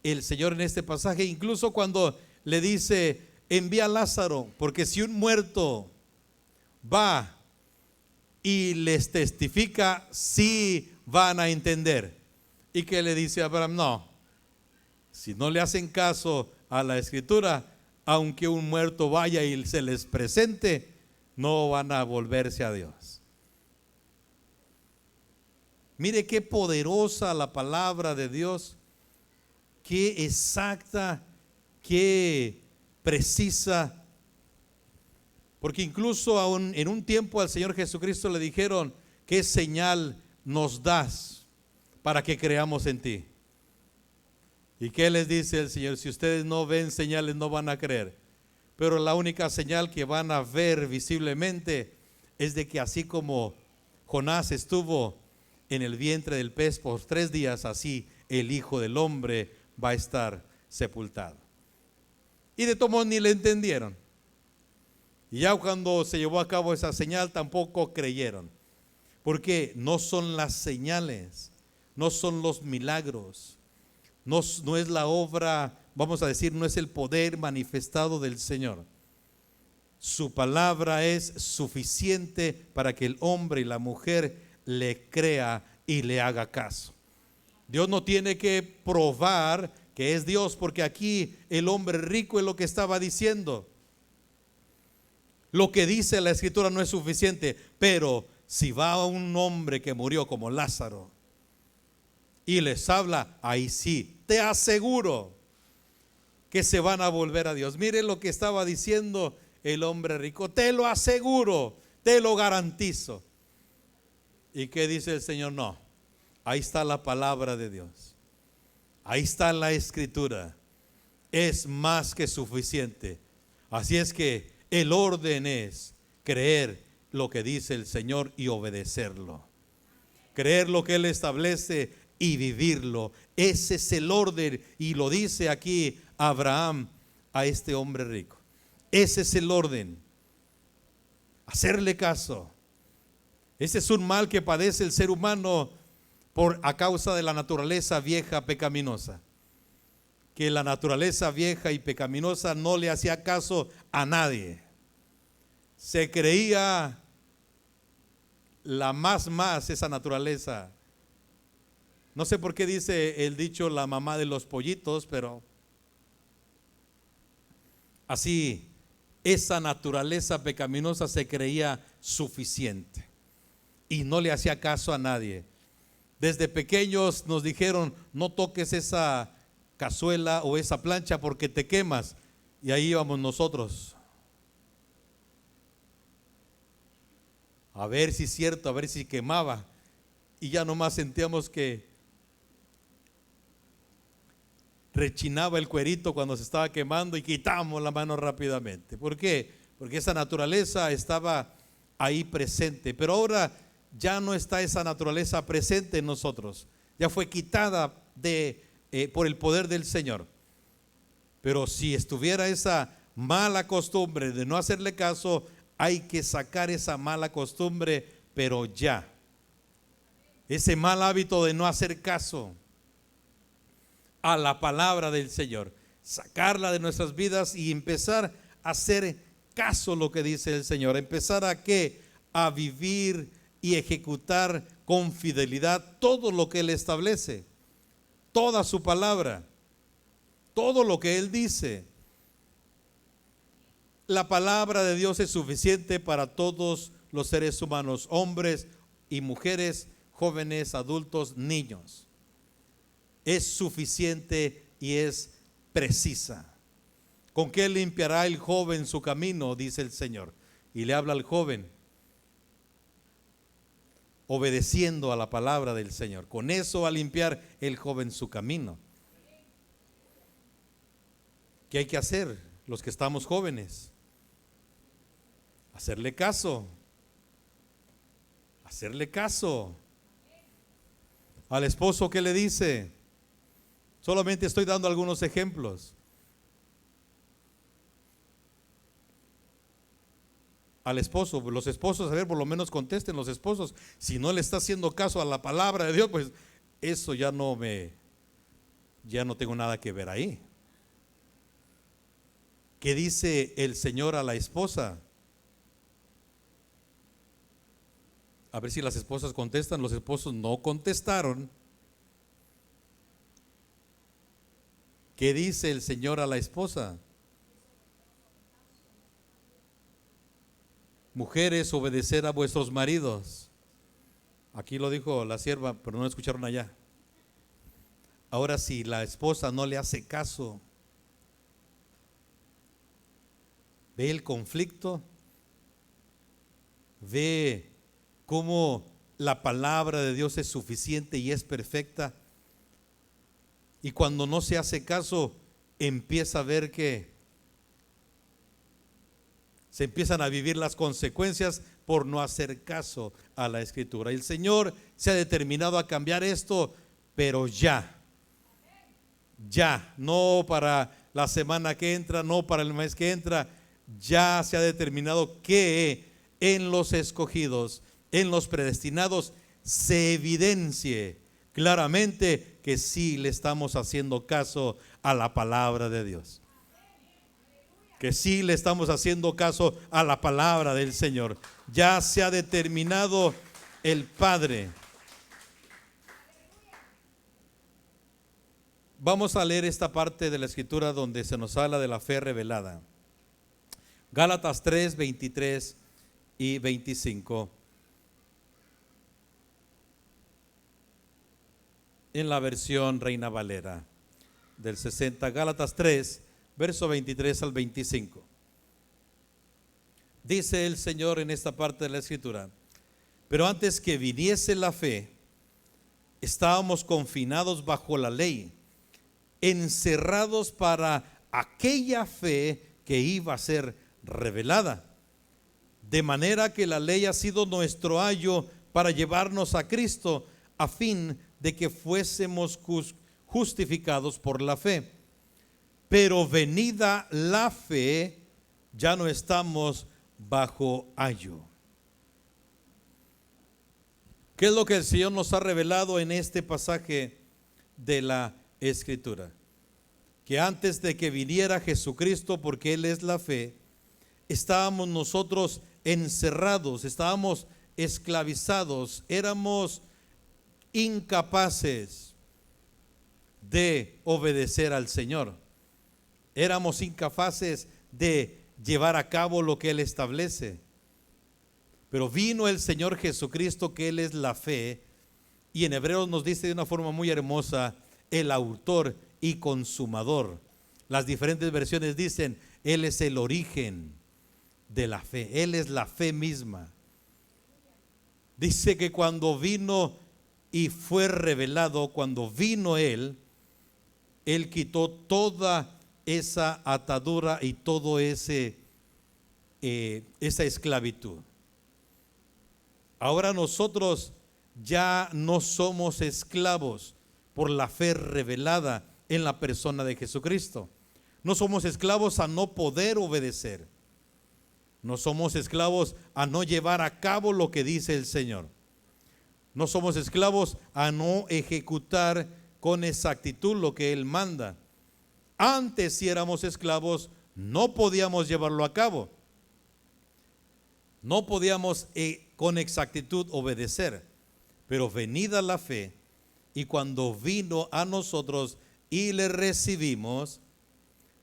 el Señor en este pasaje. Incluso cuando le dice, envía a Lázaro, porque si un muerto va y les testifica, sí van a entender. ¿Y qué le dice a Abraham? No, si no le hacen caso a la Escritura, aunque un muerto vaya y se les presente, no van a volverse a Dios. Mire qué poderosa la palabra de Dios, qué exacta, qué precisa. Porque incluso aún en un tiempo al Señor Jesucristo le dijeron, ¿qué señal nos das para que creamos en ti? ¿Y qué les dice el Señor? Si ustedes no ven señales, no van a creer. Pero la única señal que van a ver visiblemente es de que así como Jonás estuvo en el vientre del pez por 3 días, así el Hijo del Hombre va a estar sepultado. Y de todos ni le entendieron. Y ya cuando se llevó a cabo esa señal, tampoco creyeron. Porque no son las señales, no son los milagros, no es la obra, vamos a decir, no es el poder manifestado del Señor. Su palabra es suficiente para que el hombre y la mujer le crea y le haga caso. Dios no tiene que probar que es Dios, porque aquí el hombre rico es lo que estaba diciendo. Lo que dice la Escritura no es suficiente, pero si va un hombre que murió como Lázaro y les habla, ahí sí, te aseguro que se van a volver a Dios. Mire lo que estaba diciendo el hombre rico, te lo aseguro, te lo garantizo. ¿Y qué dice el Señor? No, ahí está la palabra de Dios, ahí está la Escritura, es más que suficiente. Así es que el orden es creer lo que dice el Señor y obedecerlo, creer lo que Él establece y vivirlo. Ese es el orden, y lo dice aquí Abraham a este hombre rico. Ese es el orden, hacerle caso. Ese es un mal que padece el ser humano a causa de la naturaleza vieja pecaminosa, que la naturaleza vieja y pecaminosa no le hacía caso a nadie. Se creía la más esa naturaleza. No sé por qué dice el dicho la mamá de los pollitos, pero así esa naturaleza pecaminosa se creía suficiente y no le hacía caso a nadie. Desde pequeños nos dijeron, no toques esa cazuela o esa plancha porque te quemas, y ahí íbamos nosotros a ver si es cierto, a ver si quemaba, y ya nomás sentíamos que rechinaba el cuerito cuando se estaba quemando y quitamos la mano rápidamente. ¿Por qué? Porque esa naturaleza estaba ahí presente, pero ahora ya no está esa naturaleza presente en nosotros, ya fue quitada por el poder del Señor. Pero si estuviera esa mala costumbre de no hacerle caso, hay que sacar esa mala costumbre, pero ya. Ese mal hábito de no hacer caso a la palabra del Señor, sacarla de nuestras vidas y empezar a hacer caso a lo que dice el Señor. Empezar a ¿qué? A vivir y ejecutar con fidelidad todo lo que Él establece, toda su palabra, todo lo que Él dice. La palabra de Dios es suficiente para todos los seres humanos, hombres y mujeres, jóvenes, adultos, niños. Es suficiente y es precisa. ¿Con qué limpiará el joven su camino? Dice el Señor. Y le habla al joven, obedeciendo a la palabra del Señor. Con eso va a limpiar el joven su camino. ¿Qué hay que hacer los que estamos jóvenes? Hacerle caso. Hacerle caso. Al esposo, ¿qué le dice? Solamente estoy dando algunos ejemplos. Al esposo, los esposos, a ver, por lo menos contesten los esposos. Si no le está haciendo caso a la palabra de Dios, pues eso ya no tengo nada que ver ahí. ¿Qué dice el Señor a la esposa? A ver si las esposas contestan. Los esposos no contestaron. ¿Qué dice el Señor a la esposa? Mujeres, obedecer a vuestros maridos. Aquí lo dijo la sierva, pero no lo escucharon allá. Ahora, si la esposa no le hace caso, ve el conflicto, ve cómo la palabra de Dios es suficiente y es perfecta. Y cuando no se hace caso, empieza a ver que se empiezan a vivir las consecuencias por no hacer caso a la Escritura. El Señor se ha determinado a cambiar esto, pero ya, no para la semana que entra, no para el mes que entra. Ya se ha determinado que en los escogidos, en los predestinados, se evidencie claramente que sí le estamos haciendo caso a la palabra de Dios. Que sí le estamos haciendo caso a la palabra del Señor. Ya se ha determinado el Padre. Vamos a leer esta parte de la Escritura donde se nos habla de la fe revelada. Gálatas 3, 23 y 25. En la versión Reina Valera del 60. Gálatas 3, verso 23 al 25. Dice el Señor en esta parte de la Escritura: pero antes que viniese la fe, estábamos confinados bajo la ley, encerrados para aquella fe que iba a ser revelada. De manera que la ley ha sido nuestro ayo para llevarnos a Cristo, a fin de que fuésemos justificados por la fe. Pero venida la fe, ya no estamos bajo ayo. ¿Qué es lo que el Señor nos ha revelado en este pasaje de la Escritura? Que antes de que viniera Jesucristo, porque Él es la fe, estábamos nosotros encerrados, estábamos esclavizados, éramos incapaces de obedecer al Señor. Éramos incapaces de llevar a cabo lo que Él establece. Pero vino el Señor Jesucristo, que Él es la fe, y en Hebreos nos dice de una forma muy hermosa, el autor y consumador. Las diferentes versiones dicen, Él es el origen de la fe, Él es la fe misma. Dice que cuando vino y fue revelado, cuando vino Él quitó toda esa atadura y todo esa esclavitud. Ahora nosotros ya no somos esclavos por la fe revelada en la persona de Jesucristo. No somos esclavos a no poder obedecer. No somos esclavos a no llevar a cabo lo que dice el Señor. No somos esclavos a no ejecutar con exactitud lo que Él manda. Antes, si éramos esclavos, no podíamos llevarlo a cabo. No podíamos con exactitud obedecer. Pero venida la fe, y cuando vino a nosotros y le recibimos,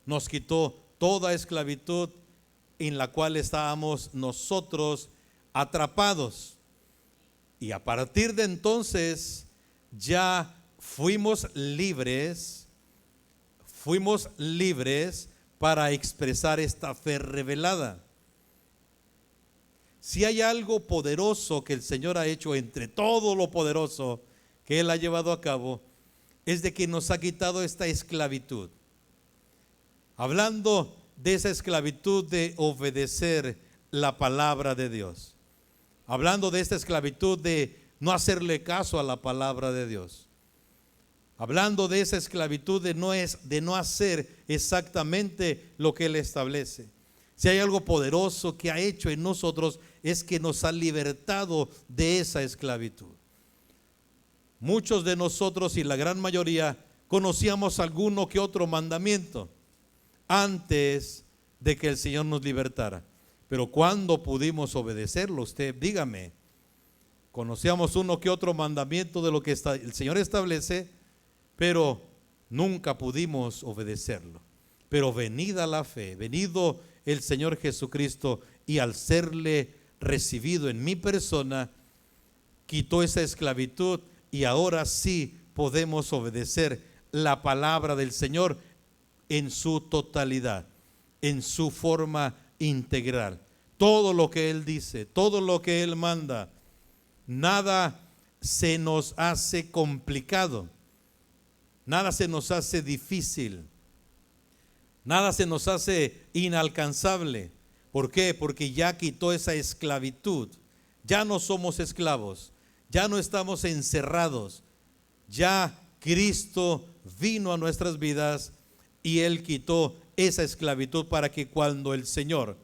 nos quitó toda esclavitud en la cual estábamos nosotros atrapados. Y a partir de entonces fuimos libres para expresar esta fe revelada. Si hay algo poderoso que el Señor ha hecho entre todo lo poderoso que Él ha llevado a cabo, es de que nos ha quitado esta esclavitud. Hablando de esa esclavitud de obedecer la palabra de Dios. Hablando de esta esclavitud de no hacerle caso a la palabra de Dios. Hablando de esa esclavitud de no hacer exactamente lo que Él establece. Si hay algo poderoso que ha hecho en nosotros, es que nos ha libertado de esa esclavitud. Muchos de nosotros, y la gran mayoría, conocíamos alguno que otro mandamiento antes de que el Señor nos libertara. Pero ¿cuándo pudimos obedecerlo? Usted dígame. Conocíamos uno que otro mandamiento de lo que el Señor establece, pero nunca pudimos obedecerlo. Pero venida la fe, venido el Señor Jesucristo, y al serle recibido en mi persona, quitó esa esclavitud, y ahora sí podemos obedecer la palabra del Señor en su totalidad, en su forma integral. Todo lo que Él dice, todo lo que Él manda, nada se nos hace complicado, nada se nos hace difícil, nada se nos hace inalcanzable. ¿Por qué? Porque ya quitó esa esclavitud. Ya no somos esclavos, ya no estamos encerrados. Ya Cristo vino a nuestras vidas y Él quitó esa esclavitud para que cuando el Señor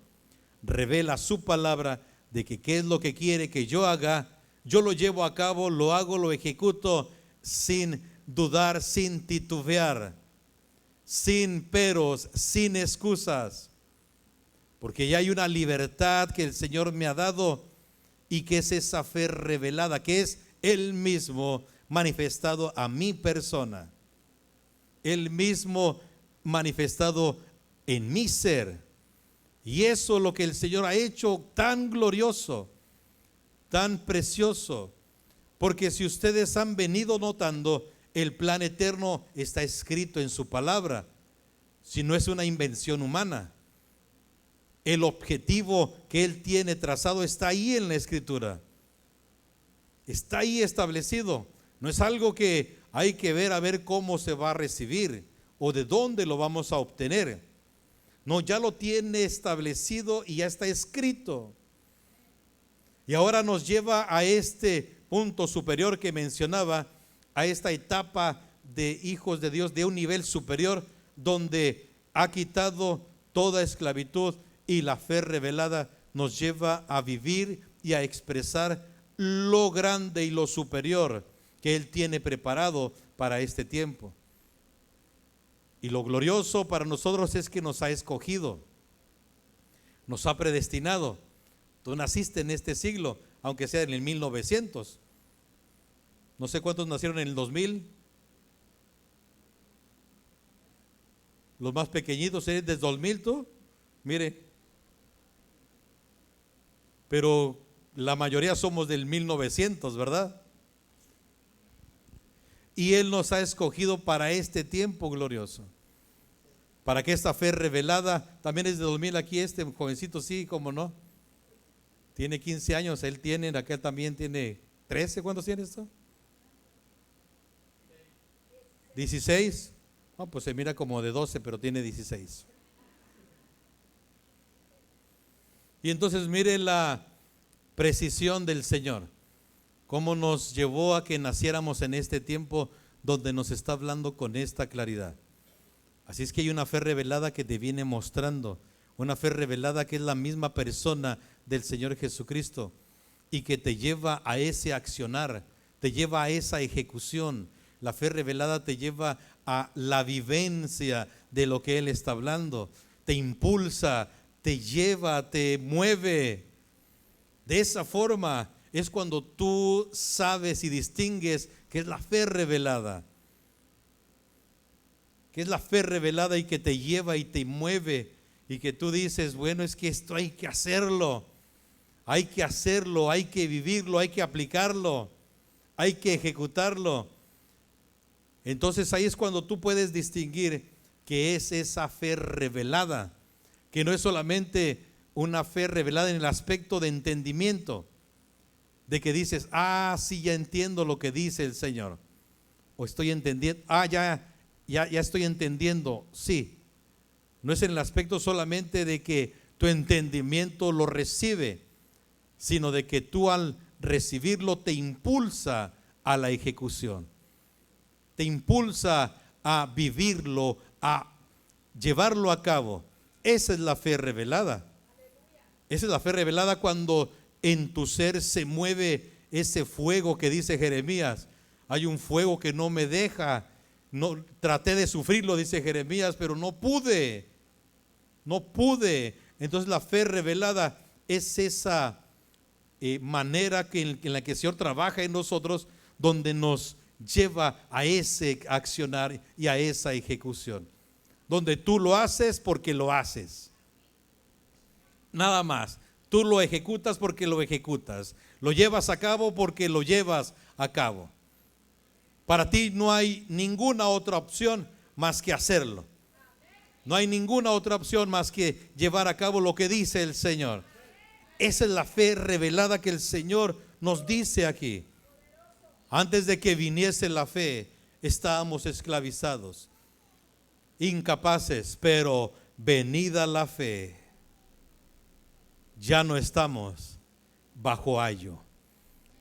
revela su palabra de que qué es lo que quiere que yo haga, yo lo llevo a cabo, lo hago, lo ejecuto sin dudar, sin titubear, sin peros, sin excusas, porque ya hay una libertad que el Señor me ha dado y que es esa fe revelada, que es Él mismo manifestado a mi persona, Él mismo manifestado en mi ser. Y eso es lo que el Señor ha hecho tan glorioso, tan precioso, porque si ustedes han venido notando, el plan eterno está escrito en su palabra, si no es una invención humana. El objetivo que Él tiene trazado está ahí en la Escritura, está ahí establecido. No es algo que hay que ver a ver cómo se va a recibir o de dónde lo vamos a obtener. No, ya lo tiene establecido y ya está escrito. Y ahora nos lleva a este punto superior que mencionaba, a esta etapa de hijos de Dios de un nivel superior, donde ha quitado toda esclavitud, y la fe revelada nos lleva a vivir y a expresar lo grande y lo superior que Él tiene preparado para este tiempo. Y lo glorioso para nosotros es que nos ha escogido, nos ha predestinado. Tú naciste en este siglo, aunque sea en el 1900. No sé cuántos nacieron en el 2000. Los más pequeñitos, ¿eres desde 2000 tú? Mire. Pero la mayoría somos del 1900, ¿verdad? Y Él nos ha escogido para este tiempo glorioso, para que esta fe revelada, también es de 2000 aquí, este jovencito, sí, cómo no, tiene 15 años, él tiene, aquel también tiene 13, ¿cuántos tiene esto? 16, no, pues se mira como de 12, pero tiene 16. Y entonces mire la precisión del Señor, cómo nos llevó a que naciéramos en este tiempo donde nos está hablando con esta claridad. Así es que hay una fe revelada que te viene mostrando, una fe revelada que es la misma persona del Señor Jesucristo y que te lleva a ese accionar, te lleva a esa ejecución. La fe revelada te lleva a la vivencia de lo que Él está hablando, te impulsa, te lleva, te mueve. De esa forma es cuando tú sabes y distingues que es la fe revelada, que es la fe revelada y que te lleva y te mueve, y que tú dices, bueno, es que esto hay que hacerlo, hay que vivirlo, hay que aplicarlo, hay que ejecutarlo. Entonces ahí es cuando tú puedes distinguir que es esa fe revelada, que no es solamente una fe revelada en el aspecto de entendimiento, de que dices, sí, ya entiendo lo que dice el Señor, o estoy entendiendo, ya estoy entendiendo, sí. No es en el aspecto solamente de que tu entendimiento lo recibe, sino de que tú al recibirlo te impulsa a la ejecución, te impulsa a vivirlo, a llevarlo a cabo. Esa es la fe revelada. Esa es la fe revelada cuando en tu ser se mueve ese fuego que dice Jeremías. Hay un fuego que no me deja. No, traté de sufrirlo, dice Jeremías, pero no pude. Entonces la fe revelada es esa manera en la que el Señor trabaja en nosotros, donde nos lleva a ese accionar y a esa ejecución, donde tú lo haces porque lo haces, nada más. Tú lo ejecutas porque lo ejecutas, lo llevas a cabo porque lo llevas a cabo. Para ti no hay ninguna otra opción más que hacerlo. No hay ninguna otra opción más que llevar a cabo lo que dice el Señor. Esa es la fe revelada que el Señor nos dice aquí. Antes de que viniese la fe, estábamos esclavizados, incapaces, pero venida la fe, ya no estamos bajo ayo.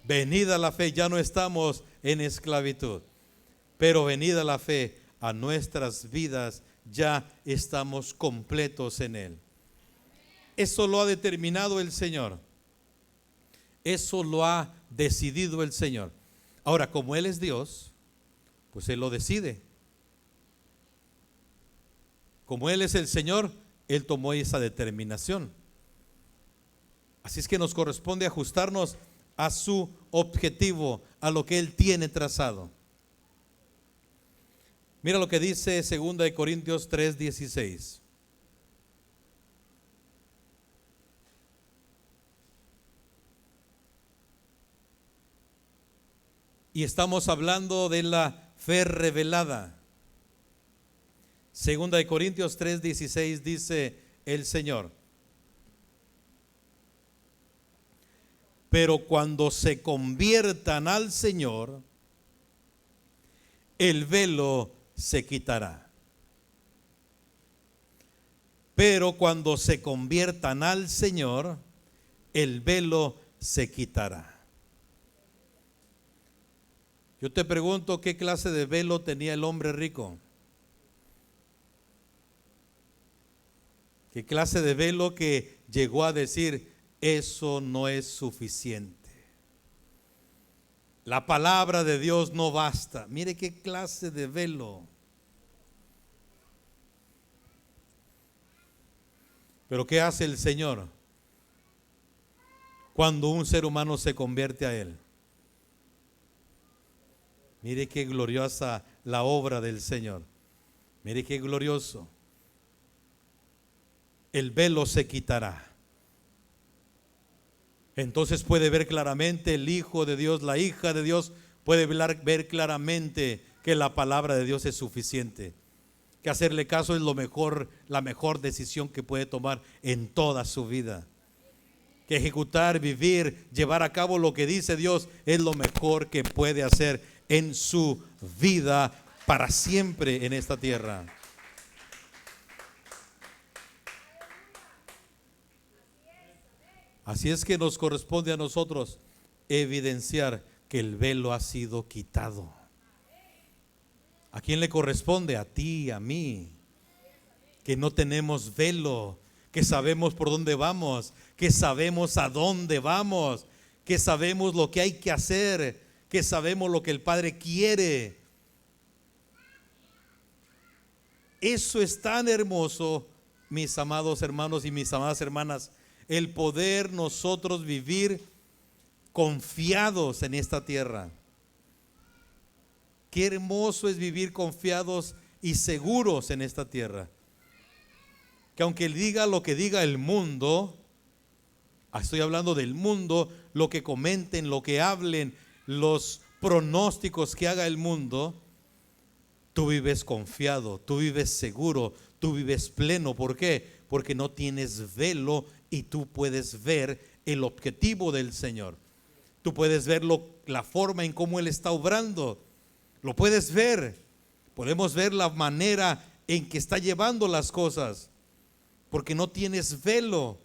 Venida la fe, ya no estamos en esclavitud, pero venida la fe a nuestras vidas, ya estamos completos en Él. Eso lo ha determinado el Señor. Eso lo ha decidido el Señor. Ahora, como Él es Dios, pues Él lo decide. Como Él es el Señor, Él tomó esa determinación. Así es que nos corresponde ajustarnos a su objetivo, a lo que Él tiene trazado. Mira lo que dice 2 Corintios 3:16. Y estamos hablando de la fe revelada. 2 Corintios 3:16 dice el Señor: pero cuando se conviertan al Señor, el velo se quitará. Pero cuando se conviertan al Señor, el velo se quitará. Yo te pregunto, ¿qué clase de velo tenía el hombre rico? ¿Qué clase de velo que llegó a decir, eso no es suficiente? La palabra de Dios no basta. Mire qué clase de velo. Pero ¿qué hace el Señor cuando un ser humano se convierte a Él? Mire qué gloriosa la obra del Señor. Mire qué glorioso. El velo se quitará. Entonces puede ver claramente el Hijo de Dios, la hija de Dios, puede ver claramente que la palabra de Dios es suficiente. Que hacerle caso es lo mejor, la mejor decisión que puede tomar en toda su vida. Que ejecutar, vivir, llevar a cabo lo que dice Dios es lo mejor que puede hacer en su vida para siempre en esta tierra. Así es que nos corresponde a nosotros evidenciar que el velo ha sido quitado. ¿A quién le corresponde? A ti, a mí. Que no tenemos velo, que sabemos por dónde vamos, que sabemos a dónde vamos, que sabemos lo que hay que hacer, que sabemos lo que el Padre quiere. Eso es tan hermoso, mis amados hermanos y mis amadas hermanas, el poder nosotros vivir confiados en esta tierra. Qué hermoso es vivir confiados y seguros en esta tierra. Que aunque diga lo que diga el mundo, estoy hablando del mundo, lo que comenten, lo que hablen, los pronósticos que haga el mundo, tú vives confiado, tú vives seguro, tú vives pleno. ¿Por qué? Porque no tienes velo y tú puedes ver el objetivo del Señor. Tú puedes ver la forma en cómo Él está obrando. Lo puedes ver. Podemos ver la manera en que está llevando las cosas, porque no tienes velo.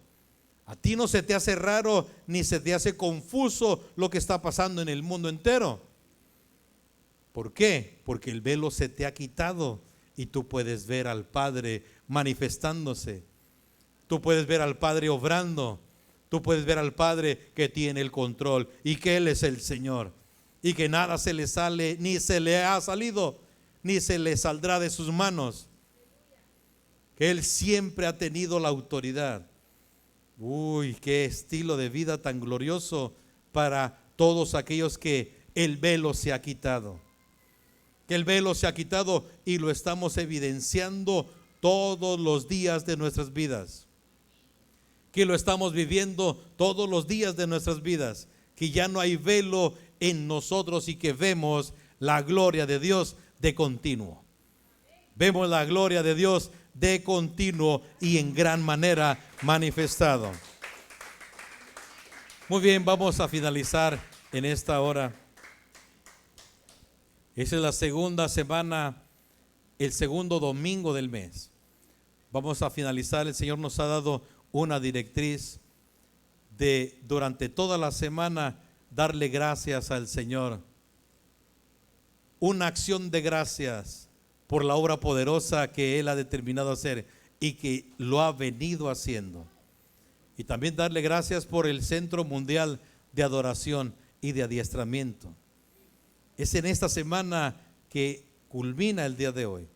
A ti no se te hace raro ni se te hace confuso lo que está pasando en el mundo entero. ¿Por qué? Porque el velo se te ha quitado y tú puedes ver al Padre manifestándose. Tú puedes ver al Padre obrando. Tú puedes ver al Padre que tiene el control y que Él es el Señor y que nada se le sale, ni se le ha salido, ni se le saldrá de sus manos. Que Él siempre ha tenido la autoridad. Uy, qué estilo de vida tan glorioso para todos aquellos que el velo se ha quitado. Que el velo se ha quitado y lo estamos evidenciando todos los días de nuestras vidas. Que lo estamos viviendo todos los días de nuestras vidas. Que ya no hay velo en nosotros y que vemos la gloria de Dios de continuo. Vemos la gloria de Dios de continuo y en gran manera manifestado. Muy bien, vamos a finalizar en esta hora. Esa es la segunda semana, el segundo domingo del mes. Vamos a finalizar. El Señor nos ha dado una directriz de durante toda la semana darle gracias al Señor. Una acción de gracias por la obra poderosa que Él ha determinado hacer y que lo ha venido haciendo. Y también darle gracias por el Centro Mundial de Adoración y de Adiestramiento. Es en esta semana que culmina el día de hoy.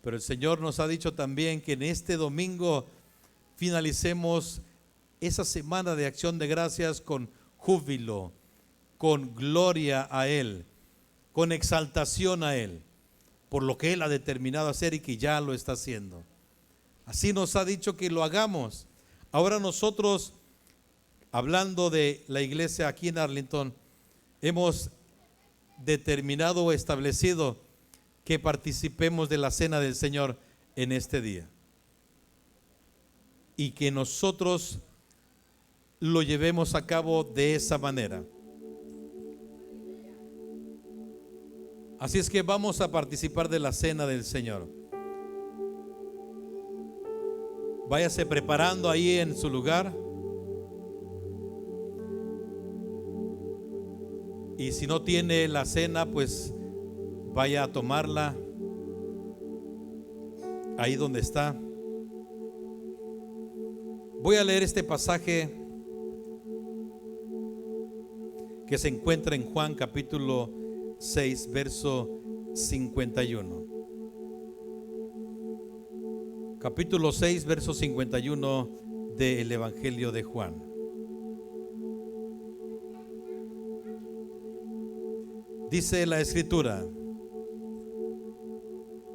Pero el Señor nos ha dicho también que en este domingo finalicemos esa semana de acción de gracias con júbilo, con gloria a Él, con exaltación a Él, por lo que Él ha determinado hacer y que ya lo está haciendo. Así nos ha dicho que lo hagamos. Ahora nosotros, hablando de la iglesia aquí en Arlington, hemos determinado o establecido que participemos de la cena del Señor en este día. Y que nosotros lo llevemos a cabo de esa manera. Así es que vamos a participar de la cena del Señor. Váyase preparando ahí en su lugar. Y si no tiene la cena, pues vaya a tomarla ahí donde está. Voy a leer este pasaje que se encuentra en Juan capítulo 6, verso 51. Capítulo 6, verso 51 del Evangelio de Juan. Dice la Escritura: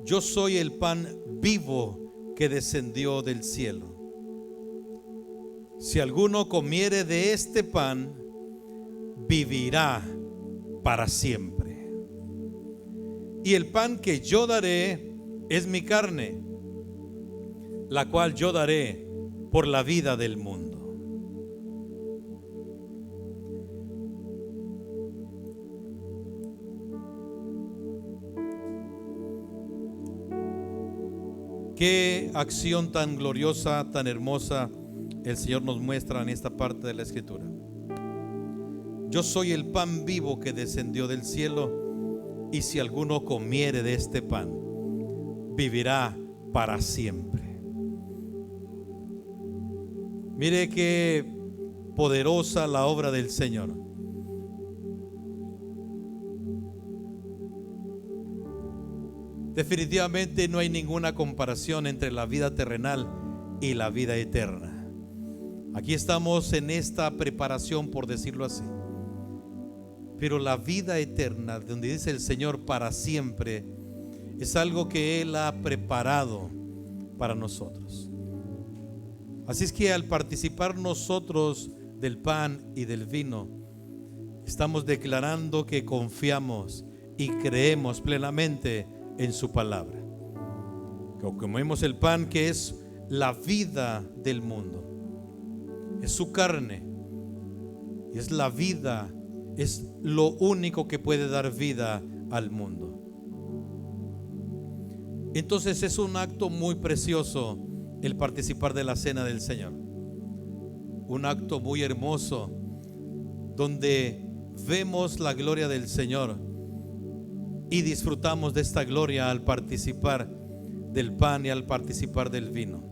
yo soy el pan vivo que descendió del cielo. Si alguno comiere de este pan, vivirá para siempre. Y el pan que yo daré es mi carne, la cual yo daré por la vida del mundo. Qué acción tan gloriosa, tan hermosa el Señor nos muestra en esta parte de la Escritura. Yo soy el pan vivo que descendió del cielo, y si alguno comiere de este pan, vivirá para siempre. Mire qué poderosa la obra del Señor. Definitivamente no hay ninguna comparación entre la vida terrenal y la vida eterna. Aquí estamos en esta preparación, por decirlo así. Pero la vida eterna, donde dice el Señor para siempre, es algo que Él ha preparado para nosotros. Así es que al participar nosotros del pan y del vino, estamos declarando que confiamos y creemos plenamente en su palabra. Que comemos el pan que es la vida del mundo. Es su carne. Es la vida. Es lo único que puede dar vida al mundo. Entonces es un acto muy precioso el participar de la cena del Señor. Un acto muy hermoso donde vemos la gloria del Señor y disfrutamos de esta gloria al participar del pan y al participar del vino.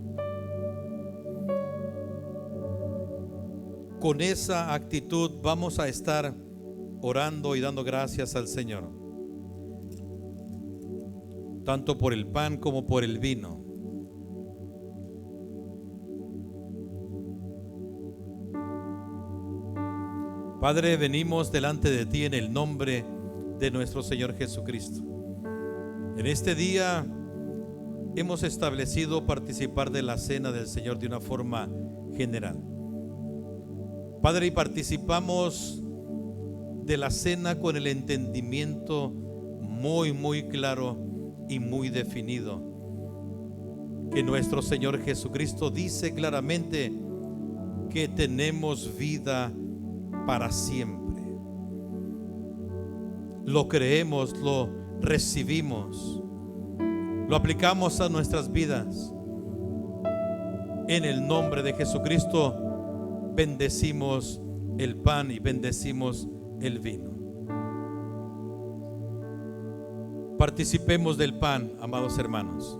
Con esa actitud vamos a estar orando y dando gracias al Señor, tanto por el pan como por el vino. Padre, venimos delante de ti en el nombre de nuestro Señor Jesucristo. En este día hemos establecido participar de la cena del Señor de una forma general. Padre, y participamos de la cena con el entendimiento muy claro y muy definido, que nuestro Señor Jesucristo dice claramente que tenemos vida para siempre. Lo creemos, lo recibimos, lo aplicamos a nuestras vidas. En el nombre de Jesucristo bendecimos el pan y bendecimos el vino. Participemos del pan, amados hermanos.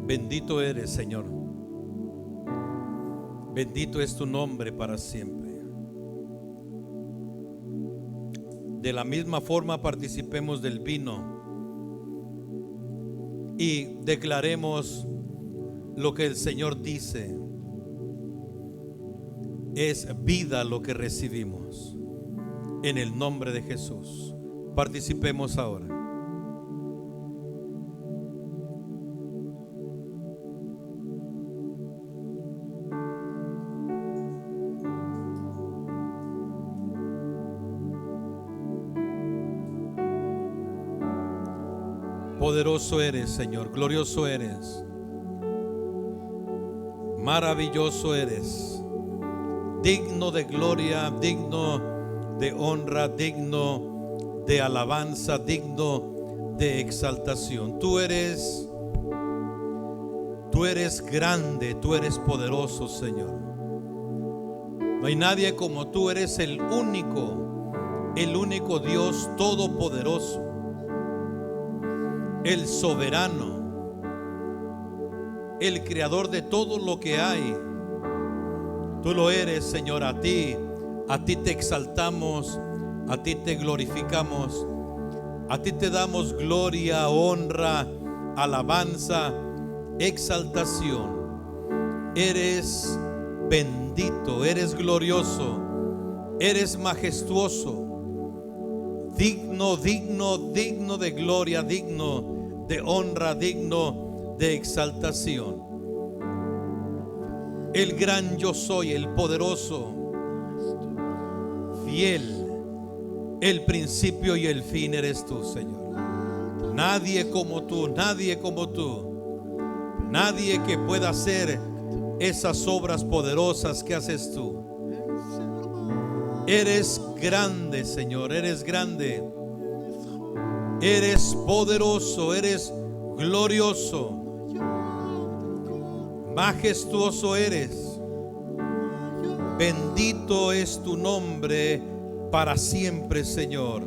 Bendito eres, Señor. Bendito es tu nombre para siempre. De la misma forma participemos del vino y declaremos lo que el Señor dice. Es vida lo que recibimos. En el nombre de Jesús. Participemos ahora. Poderoso eres, Señor, glorioso eres, maravilloso eres, digno de gloria, digno de honra, digno de alabanza, digno de exaltación. Tú eres grande, tú eres poderoso, Señor. No hay nadie como tú, eres el único Dios todopoderoso, el soberano, el creador de todo lo que hay. Tú lo eres, Señor. A ti te exaltamos, a ti te glorificamos, a ti te damos gloria, honra, alabanza, exaltación. Eres bendito, eres glorioso, eres majestuoso, digno de gloria, digno de honra, digno de exaltación. El gran yo soy, el poderoso, fiel, el principio y el fin eres tú, Señor. Nadie como tú, nadie como tú, nadie que pueda hacer esas obras poderosas que haces tú. Eres grande, Señor, eres grande, eres poderoso, eres glorioso, majestuoso eres. Bendito es tu nombre para siempre, Señor.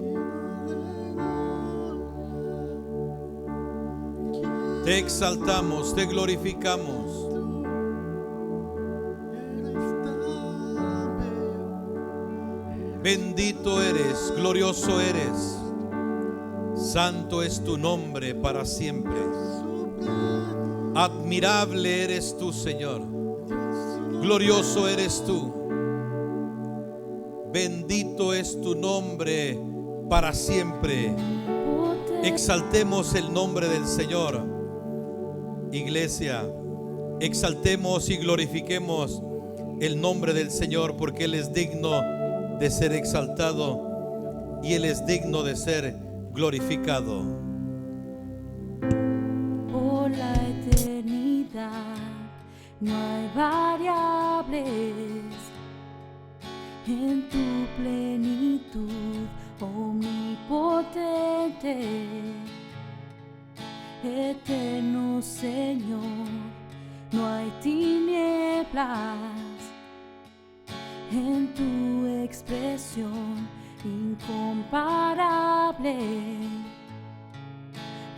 Te exaltamos, te glorificamos. Bendito eres, glorioso eres, santo es tu nombre para siempre. Admirable eres tú, Señor, glorioso eres tú. Bendito es tu nombre para siempre. Exaltemos el nombre del Señor. Iglesia, exaltemos y glorifiquemos el nombre del Señor, porque Él es digno de ser exaltado y Él es digno de ser glorificado. Por la eternidad no hay variables en tu plenitud, omnipotente, eterno Señor, no hay tinieblas en tu expresión incomparable.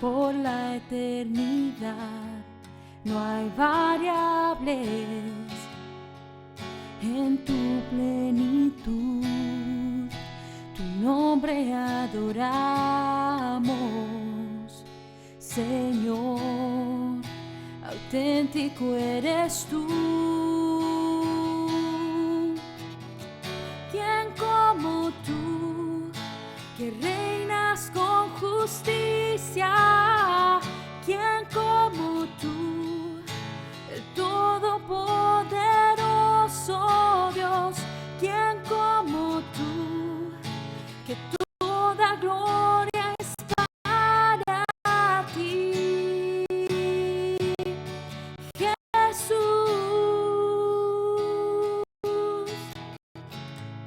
Por la eternidad no hay variables en tu plenitud. Tu nombre adoramos, Señor, auténtico eres tú. ¿Quién como tú, que reinas con justicia? ¿Quién como tú, el todopoderoso Dios? ¿Quién como tú, que toda gloria es para ti, Jesús,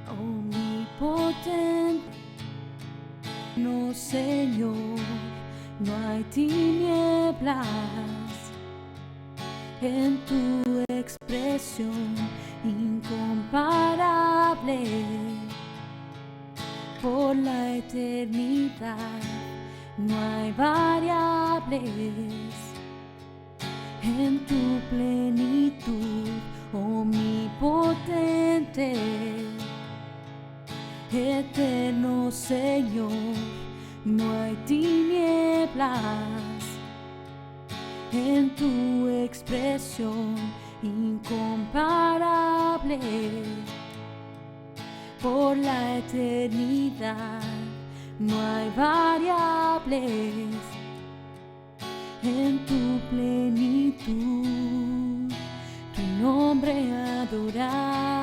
omnipotente, no Señor, no hay tinieblas en tu expresión incomparable. Por la eternidad no hay variables en tu plenitud, omnipotente, eterno Señor, no hay tinieblas en tu expresión incomparable. Por la eternidad no hay variables en tu plenitud. Tu nombre adoramos,